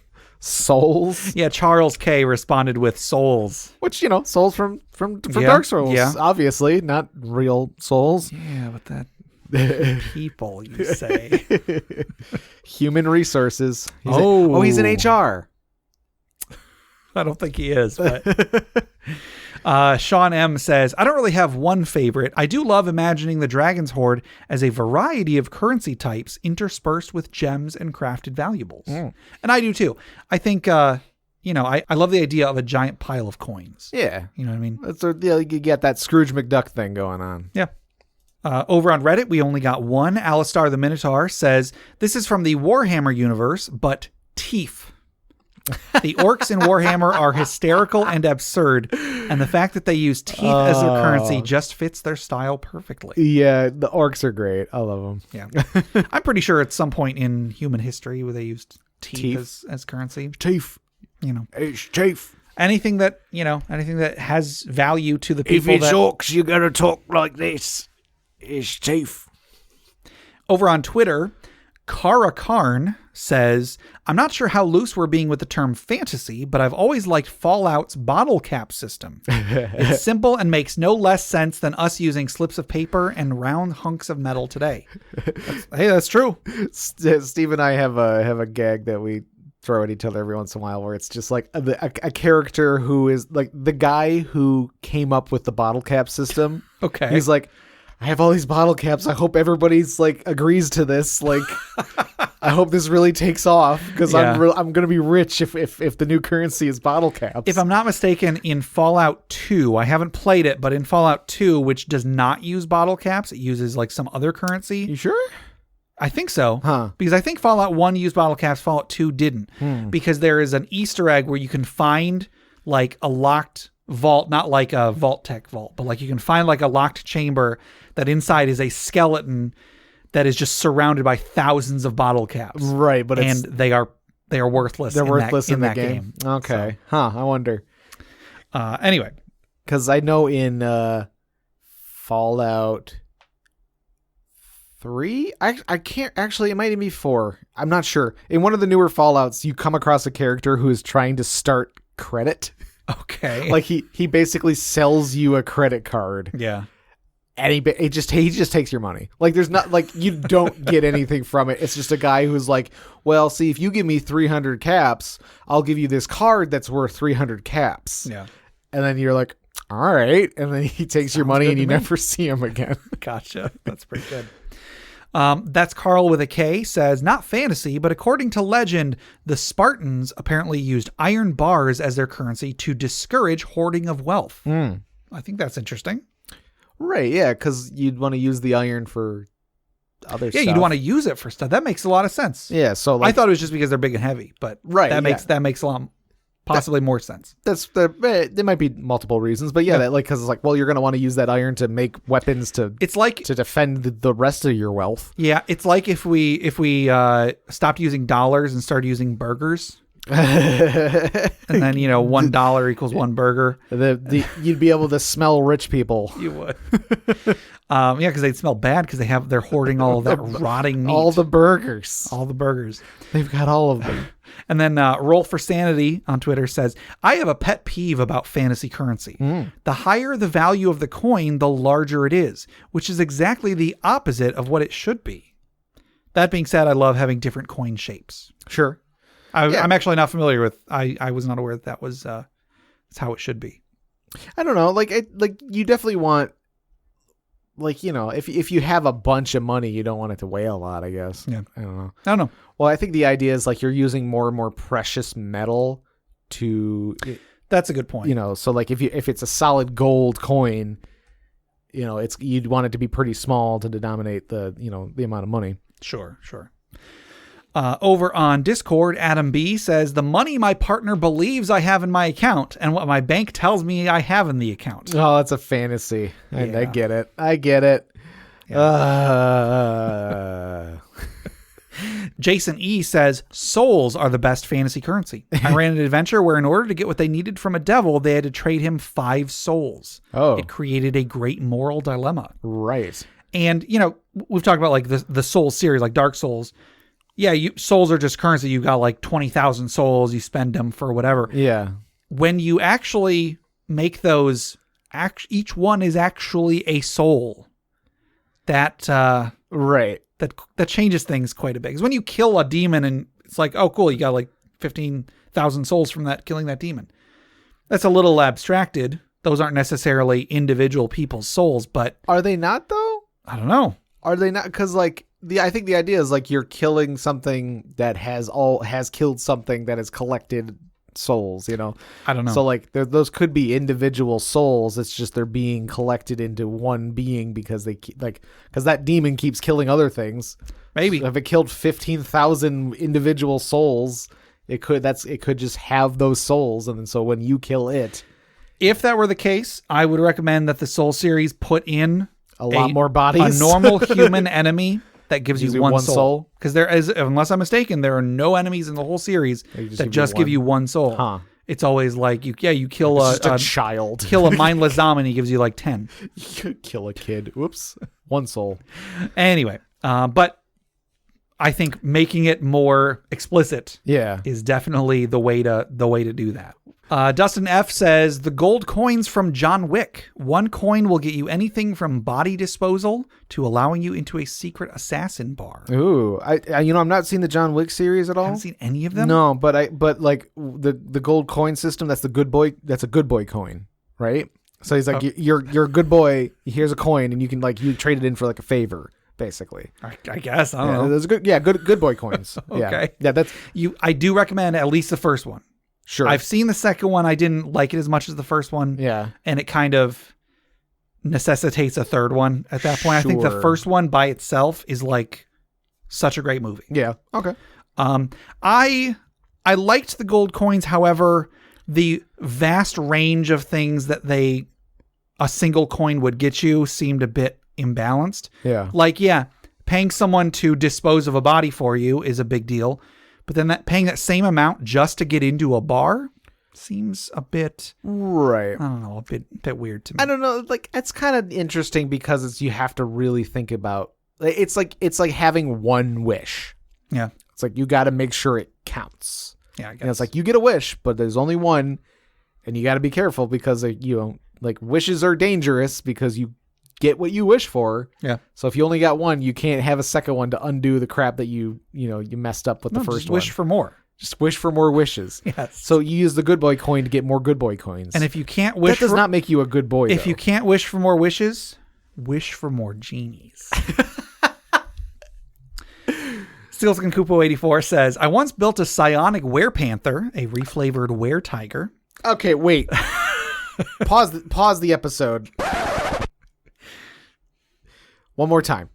Souls. Yeah, Charles K responded with souls. Which, souls from Dark Souls, obviously, not real souls. Yeah, but that people, you say. Human resources. He's in HR. I don't think he is, but Sean M says, I don't really have one favorite. I do love imagining the Dragon's Hoard as a variety of currency types interspersed with gems and crafted valuables. And I do too. I think, I love the idea of a giant pile of coins. Yeah. You know what I mean? You get that Scrooge McDuck thing going on. Yeah. Over on Reddit, we only got one. Alistar the Minotaur says, this is from the Warhammer universe, but teeth. The orcs in Warhammer are hysterical and absurd, and the fact that they use teeth as their currency just fits their style perfectly. Yeah, the orcs are great. I love them. Yeah. I'm pretty sure at some point in human history where they used teeth as currency. Teeth. It's teeth. Anything that has value to the people. If it's orcs, you gotta talk like this. It's teeth. Over on Twitter, Kara Karn says, I'm not sure how loose we're being with the term fantasy, but I've always liked Fallout's bottle cap system. It's simple and makes no less sense than us using slips of paper and round hunks of metal today. That's true. Steve and I have a gag that we throw at each other every once in a while where it's just like a character who is like the guy who came up with the bottle cap system. Okay. He's like, I have all these bottle caps. I hope everybody's like agrees to this. Like, I hope this really takes off because I'm going to be rich if the new currency is bottle caps. If I'm not mistaken, in Fallout 2, I haven't played it, but in Fallout 2, which does not use bottle caps, it uses like some other currency. You sure? I think so. Huh. Because I think Fallout 1 used bottle caps, Fallout 2 didn't. Because there is an Easter egg where you can find like a locked vault, not like a Vault Tech vault, but like you can find like a locked chamber that inside is a skeleton that is just surrounded by thousands of bottle caps. Right, but they are worthless. They're worthless in that the game. Okay. So. I wonder. Anyway, because I know in Fallout 3, I can't actually. It might even be 4. I'm not sure. In one of the newer Fallouts, you come across a character who is trying to start credit. Okay. Like he basically sells you a credit card. Yeah. And he just takes your money. Like there's not like you don't get anything from it. It's just a guy who's like, well, see, if you give me 300 caps, I'll give you this card that's worth 300 caps. Yeah. And then you're like, all right. And then he takes your money and you never see him again. Gotcha. That's pretty good. That's Carl with a K says, not fantasy, but according to legend, the Spartans apparently used iron bars as their currency to discourage hoarding of wealth. I think that's interesting. Right, yeah, because you'd want to use the iron for other stuff. Yeah, you'd want to use it for stuff. That makes a lot of sense. Yeah, so like, I thought it was just because they're big and heavy, but that makes a lot possibly more sense. There might be multiple reasons, but that like because it's like, well, you're going to want to use that iron to make weapons to defend the rest of your wealth. Yeah, it's like if we stopped using dollars and started using burgers. And then $1 equals one burger. You'd be able to smell rich people. You would. Because they'd smell bad because they're hoarding all of that rotting meat. All the burgers. They've got all of them. And then Roll for Sanity on Twitter says, I have a pet peeve about fantasy currency. The higher the value of the coin, the larger it is, which is exactly the opposite of what it should be. That being said, I love having different coin shapes. Sure. I'm actually not familiar with. I was not aware that was It's how it should be. I don't know. Like you definitely want, like, you know, if you have a bunch of money, you don't want it to weigh a lot, I guess. Yeah. I don't know. I don't know. Well, I think the idea is like you're using more and more precious metal to. That's a good point. You know, so like if it's a solid gold coin, you know, you'd want it to be pretty small to denominate the, you know, the amount of money. Sure. Over on Discord, Adam B says, the money my partner believes I have in my account and what my bank tells me I have in the account. Oh, that's a fantasy. Yeah. I get it. Yeah. Jason E says, souls are the best fantasy currency. I ran an adventure where in order to get what they needed from a devil, they had to trade him 5 souls. Oh. It created a great moral dilemma. Right. And, you know, we've talked about like the Souls series, like Dark Souls. Yeah, souls are just currency. You got like 20,000 souls. You spend them for whatever. Yeah. When you actually make those, each one is actually a soul. That right. That changes things quite a bit. Because when you kill a demon and it's like, oh, cool, you got like 15,000 souls from that killing that demon. That's a little abstracted. Those aren't necessarily individual people's souls, but are they not though? I don't know. Are they not? Because like I think the idea is like you're killing something that has killed something that has collected souls, you know? I don't know. So like those could be individual souls. It's just they're being collected into one being because because that demon keeps killing other things. Maybe. So if it killed 15,000 individual souls, it could just have those souls. And then so when you kill it. If that were the case, I would recommend that the Soul series put in a lot more bodies. A normal human enemy that gives you one soul. Because there is, unless I'm mistaken, there are no enemies in the whole series that just give you one soul. Huh. It's always like you kill a child, kill a mindless zombie, and he gives you like 10. You kill a kid. Whoops, one soul. Anyway, but I think making it more explicit, is definitely the way to do that. Dustin F says, the gold coins from John Wick. 1 coin will get you anything from body disposal to allowing you into a secret assassin bar. Ooh, I I'm not seeing the John Wick series at all. I haven't seen any of them. No, but like the gold coin system, that's a good boy coin, right? So he's like, you're a good boy. Here's a coin, and you can you trade it in for like a favor, basically. I guess I don't know. Those are good boy coins. Okay, yeah, that's I do recommend at least the first one. Sure. I've seen the second one. I didn't like it as much as the first one. Yeah. And it kind of necessitates a third one at that point. Sure. I think the first one by itself is like such a great movie. Yeah. Okay. I liked the gold coins. However, the vast range of things that a single coin would get you seemed a bit imbalanced. Yeah. Paying someone to dispose of a body for you is a big deal. But then paying that same amount just to get into a bar seems a bit, right? I don't know, a bit weird to me. I don't know. Like, it's kind of interesting because you have to really think about. It's like having one wish. Yeah, it's like you got to make sure it counts. Yeah, I guess. And it's like you get a wish, but there's only one, and you got to be careful because wishes are dangerous because you get what you wish for. Yeah. So if you only got one, you can't have a second one to undo the crap that you messed up with the first one. Wish for more. Just wish for more wishes. Yes. So you use the good boy coin to get more good boy coins. And if you can't wish, that does not make you a good boy. If you can't wish for more wishes, wish for more genies. Steelskin Kupo 84 says, I once built a psionic werepanther, a reflavored were-tiger. Okay, wait. Pause the episode. One more time.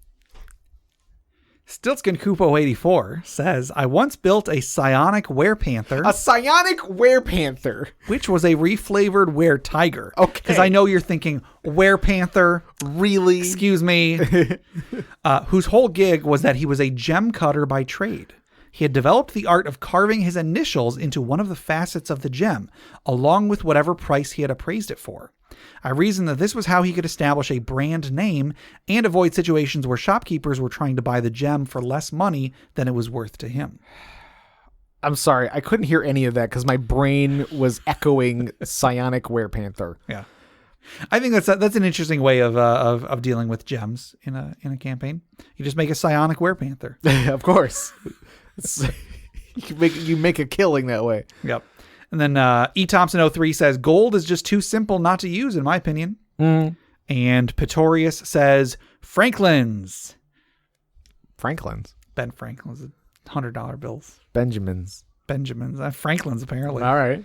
Stiltskin Kupo 84 says, I once built a psionic werepanther. A psionic werepanther. Which was a reflavored were-tiger. Okay. Because I know you're thinking, werepanther? Really? Excuse me. Whose whole gig was that he was a gem cutter by trade. He had developed the art of carving his initials into one of the facets of the gem, along with whatever price he had appraised it for. I reasoned that this was how he could establish a brand name and avoid situations where shopkeepers were trying to buy the gem for less money than it was worth to him. I'm sorry, I couldn't hear any of that because my brain was echoing psionic werepanther. Yeah, I think that's an interesting way of dealing with gems in a campaign. You just make a psionic werepanther. Of course, you make a killing that way. Yep. And then E Thompson 03 says gold is just too simple not to use, in my opinion. And Pretorius says Franklin's. Ben Franklin's $100 bills. Benjamin's. Franklin's apparently. All right.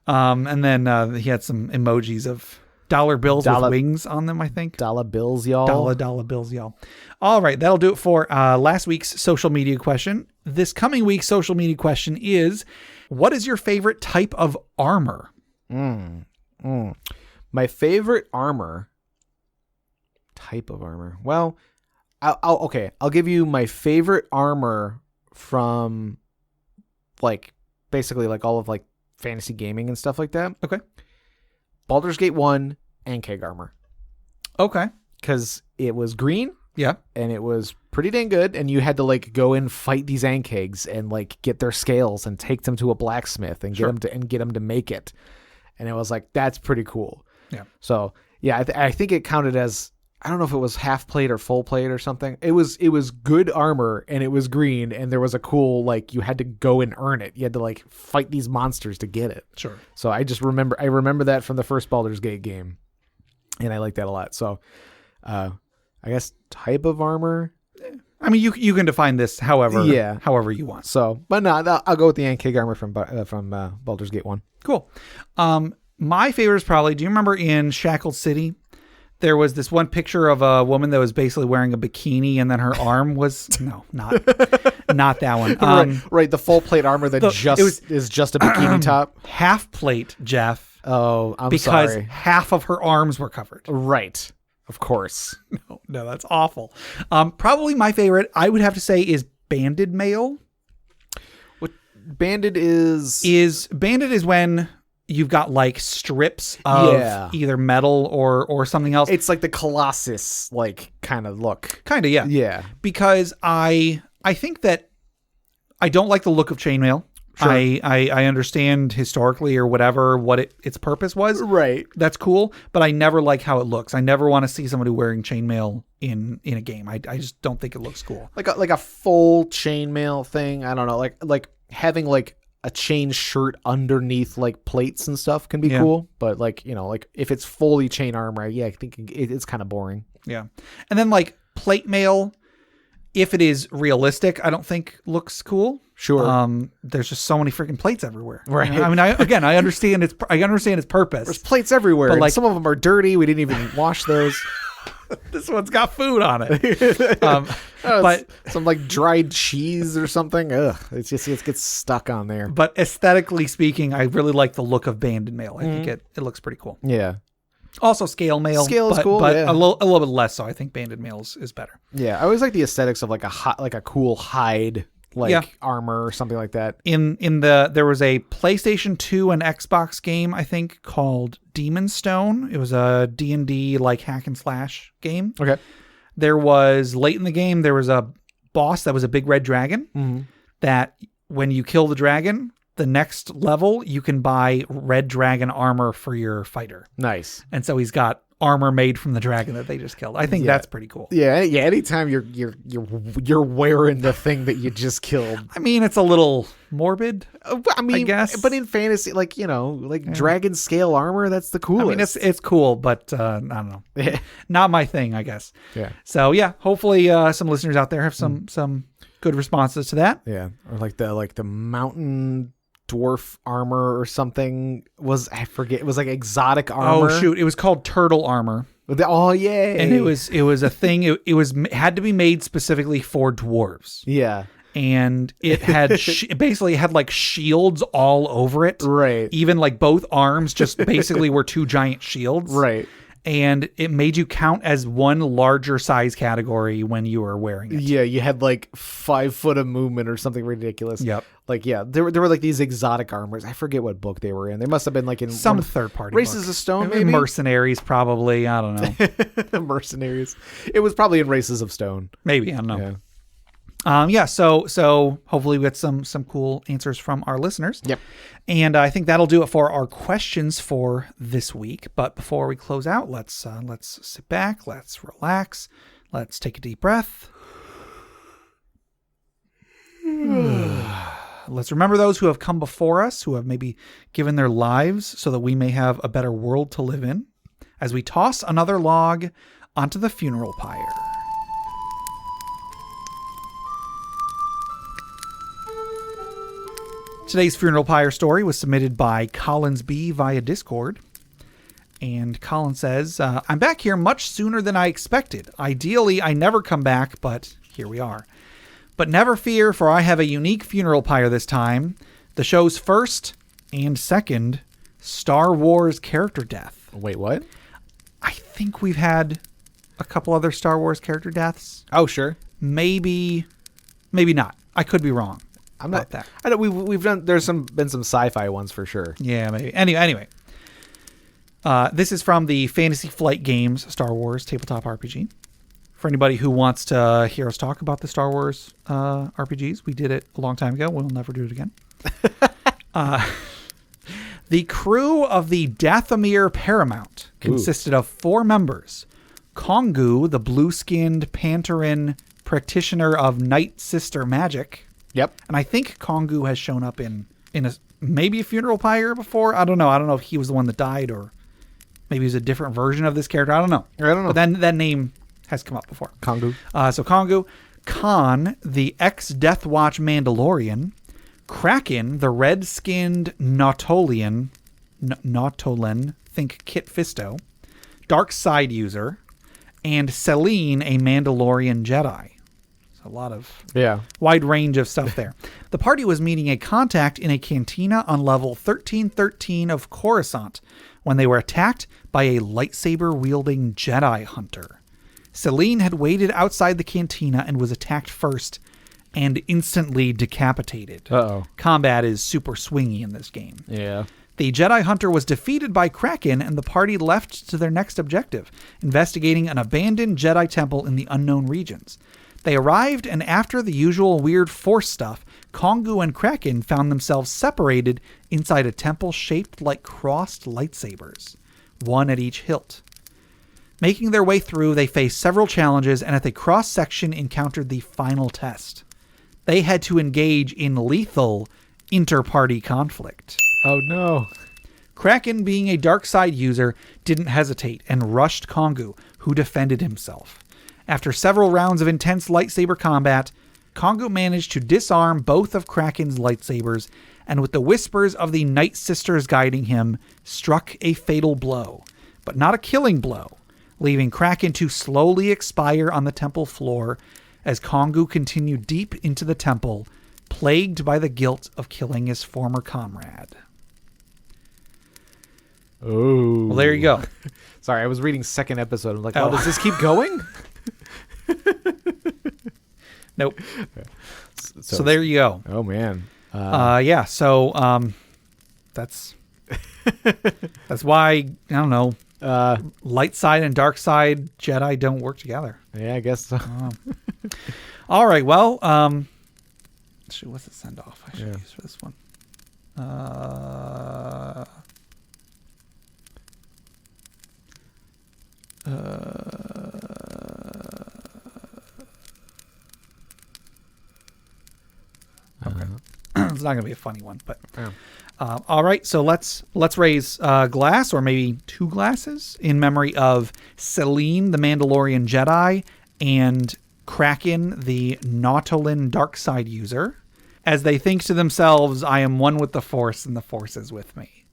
And then he had some emojis of dollar bills with wings on them, I think. Dollar bills, y'all. Dollar bills, y'all. All right, that'll do it for last week's social media question. This coming week's social media question is, what is your favorite type of armor? My favorite type of armor. Well, I'll give you my favorite armor from like basically like all of like fantasy gaming and stuff like that. Okay. Baldur's Gate 1 and Keg armor. Okay. Because it was green. Yeah. And it was pretty dang good. And you had to like go and fight these Ankegs and like get their scales and take them to a blacksmith and get them to make it. And it was like, that's pretty cool. Yeah. So yeah, I think it counted as, I don't know if it was half plate or full plate or something. It was good armor and it was green and there was a cool, like you had to go and earn it. You had to like fight these monsters to get it. Sure. So I remember that from the first Baldur's Gate game and I like that a lot. So, I guess type of armor. I mean, you can define this however you want. So, but no, I'll go with the Ankeg armor from Baldur's Gate 1. Cool. My favorite is probably, do you remember in Shackled City, there was this one picture of a woman that was basically wearing a bikini and then her arm was, no, not that one. Right. The full plate armor that is just a bikini top. Half plate, Jeff. Oh, I'm sorry. Because half of her arms were covered. Right. Of course. No, that's awful. Probably my favorite, I would have to say, is banded mail. What banded is? Banded is when you've got like strips of either metal or something else. It's like the Colossus like kind of look. Kind of, yeah. Yeah. Because I think that I don't like the look of chainmail. Sure. I understand historically or whatever what its purpose was. Right. That's cool, but I never like how it looks. I never want to see somebody wearing chainmail in a game. I just don't think it looks cool. Like a full chainmail thing. I don't know. Like having like a chain shirt underneath like plates and stuff can be cool, but like, you know, like if it's fully chain armor, I think it's kind of boring. Yeah. And then like plate mail, if it is realistic, I don't think looks cool. Sure. There's just so many freaking plates everywhere. Right. I mean, I understand its purpose. There's plates everywhere. But like some of them are dirty. We didn't even wash those. This one's got food on it. But some like dried cheese or something. Ugh. It gets stuck on there. But aesthetically speaking, I really like the look of banded mail. I think it looks pretty cool. Yeah. Also scale mail. Scale is cool, but a little bit less so. I think banded mail is better. Yeah. I always like the aesthetics of like a cool hide armor or something like that. There was a PlayStation 2 and Xbox game, I think, called Demon's Stone. It was a D&D like hack and slash game. Okay. There was late in the game, there was a boss that was a big red dragon that when you kill the dragon, the next level you can buy red dragon armor for your fighter. Nice. And so he's got armor made from the dragon that they just killed. I think that's pretty cool. Yeah. Anytime you're wearing the thing that you just killed. I mean, it's a little morbid. I guess, but in fantasy, like dragon scale armor, that's the coolest. I mean, it's cool, but I don't know. Not my thing, I guess. Yeah. So yeah, hopefully some listeners out there have some good responses to that. Yeah, or like the mountain dwarf armor or something I forget. It was like exotic armor. Oh shoot! It was called turtle armor. Oh yeah, and it was a thing. It had to be made specifically for dwarves. Yeah, and it had basically had like shields all over it. Right. Even like both arms just basically were two giant shields. Right. And it made you count as one larger size category when you were wearing it. Yeah, you had like 5 foot of movement or something ridiculous. Yep. Like, yeah, there were like these exotic armors. I forget what book they were in. They must have been like in some third party Races book. Of Stone, maybe? Mercenaries, probably. I don't know. Mercenaries. It was probably in Races of Stone. Maybe. I don't know. Yeah. So hopefully we get some cool answers from our listeners. Yep. And I think that'll do it for our questions for this week. But before we close out, let's sit back, let's relax, let's take a deep breath. Let's remember those who have come before us, who have maybe given their lives so that we may have a better world to live in, as we toss another log onto the funeral pyre. Today's funeral pyre story was submitted by Collins B via Discord. And Colin says, I'm back here much sooner than I expected. Ideally, I never come back, but here we are. But never fear, for I have a unique funeral pyre this time. The show's first and second Star Wars character death. Wait, what? I think we've had a couple other Star Wars character deaths. Oh, sure. Maybe not. I could be wrong. I'm not that. I know we've done. There's been some sci-fi ones for sure. Yeah, maybe. Anyway. This is from the Fantasy Flight Games Star Wars Tabletop RPG. For anybody who wants to hear us talk about the Star Wars RPGs, we did it a long time ago. We'll never do it again. The crew of the Dathomir Paramount consisted of 4 members. Kongu, the blue-skinned Pantarin practitioner of Night Sister magic. Yep. And I think Kongu has shown up in maybe a funeral pyre before. I don't know if he was the one that died or maybe he's a different version of this character. I don't know. But then that name has come up before. Kongu. So Kongu. Khan, the ex-Death Watch Mandalorian. Kraken, the red-skinned Nautolian. Nautolan, think Kit Fisto. Dark Side user. And Selene, a Mandalorian Jedi. A lot of wide range of stuff there. The party was meeting a contact in a cantina on level 1313 of Coruscant when they were attacked by a lightsaber-wielding Jedi hunter. Selene had waited outside the cantina and was attacked first and instantly decapitated. Uh-oh. Combat is super swingy in this game. Yeah. The Jedi hunter was defeated by Kraken, and the party left to their next objective, investigating an abandoned Jedi temple in the unknown regions. They arrived, and after the usual weird Force stuff, Kongu and Kraken found themselves separated inside a temple shaped like crossed lightsabers, one at each hilt. Making their way through, they faced several challenges, and at the cross-section encountered the final test. They had to engage in lethal inter-party conflict. Oh, no. Kraken, being a dark side user, didn't hesitate and rushed Kongu, who defended himself. After several rounds of intense lightsaber combat, Kongu managed to disarm both of Kraken's lightsabers, and with the whispers of the Night Sisters guiding him, struck a fatal blow, but not a killing blow, leaving Kraken to slowly expire on the temple floor as Kongu continued deep into the temple, plagued by the guilt of killing his former comrade. Oh. Well, there you go. Sorry, I was reading second episode. I'm like, oh, does this keep going? Nope. So there you go. Oh, man. Yeah. So that's why, I don't know, light side and dark side Jedi don't work together. Yeah, I guess so. All right. Well, shoot, what's the send off I should use for this one? Okay. It's not going to be a funny one, but all right. So let's raise a glass or maybe 2 glasses in memory of Selene, the Mandalorian Jedi, and Kraken, the Nautolan dark side user, as they think to themselves, I am one with the Force and the Force is with me.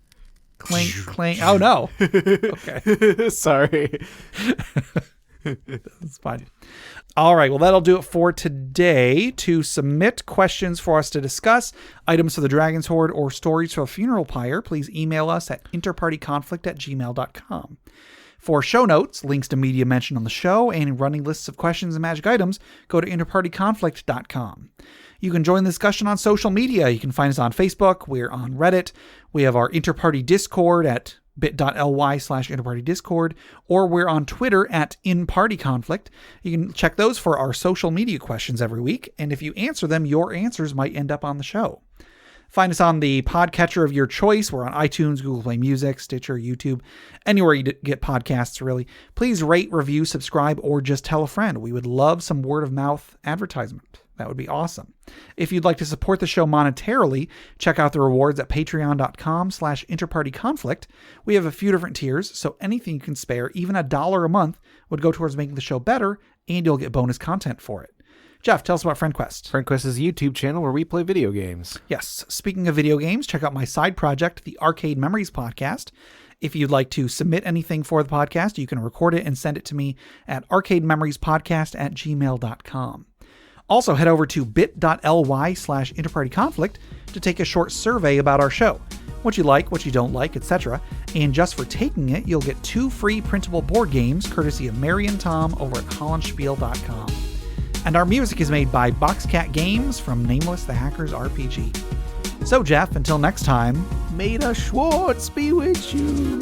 Clink, clink. Oh, no. Okay. Sorry. That's fine. All right. Well, that'll do it for today. To submit questions for us to discuss, items for the Dragon's Horde, or stories for a funeral pyre, please email us at interpartyconflict@gmail.com. For show notes, links to media mentioned on the show, and running lists of questions and magic items, go to interpartyconflict.com. You can join the discussion on social media. You can find us on Facebook. We're on Reddit. We have our Interparty Discord at bit.ly/interpartydiscord, or we're on Twitter at InPartyConflict. You can check those for our social media questions every week, and if you answer them, your answers might end up on the show. Find us on the podcatcher of your choice. We're on iTunes, Google Play Music, Stitcher, YouTube, anywhere you get podcasts, really. Please rate, review, subscribe, or just tell a friend. We would love some word of mouth advertisement. That would be awesome. If you'd like to support the show monetarily, check out the rewards at patreon.com/InterPartyConflict. We have a few different tiers, so anything you can spare, even $1 a month, would go towards making the show better, and you'll get bonus content for it. Jeff, tell us about FriendQuest. FriendQuest is a YouTube channel where we play video games. Yes. Speaking of video games, check out my side project, the Arcade Memories Podcast. If you'd like to submit anything for the podcast, you can record it and send it to me at arcadememoriespodcast@gmail.com. Also, head over to bit.ly/InterPartyConflict to take a short survey about our show. What you like, what you don't like, etc. And just for taking it, you'll get 2 free printable board games courtesy of Mary and Tom over at hollandspiel.com. And our music is made by Boxcat Games from Nameless the Hacker's RPG. So, Jeff, until next time, may the Schwartz be with you.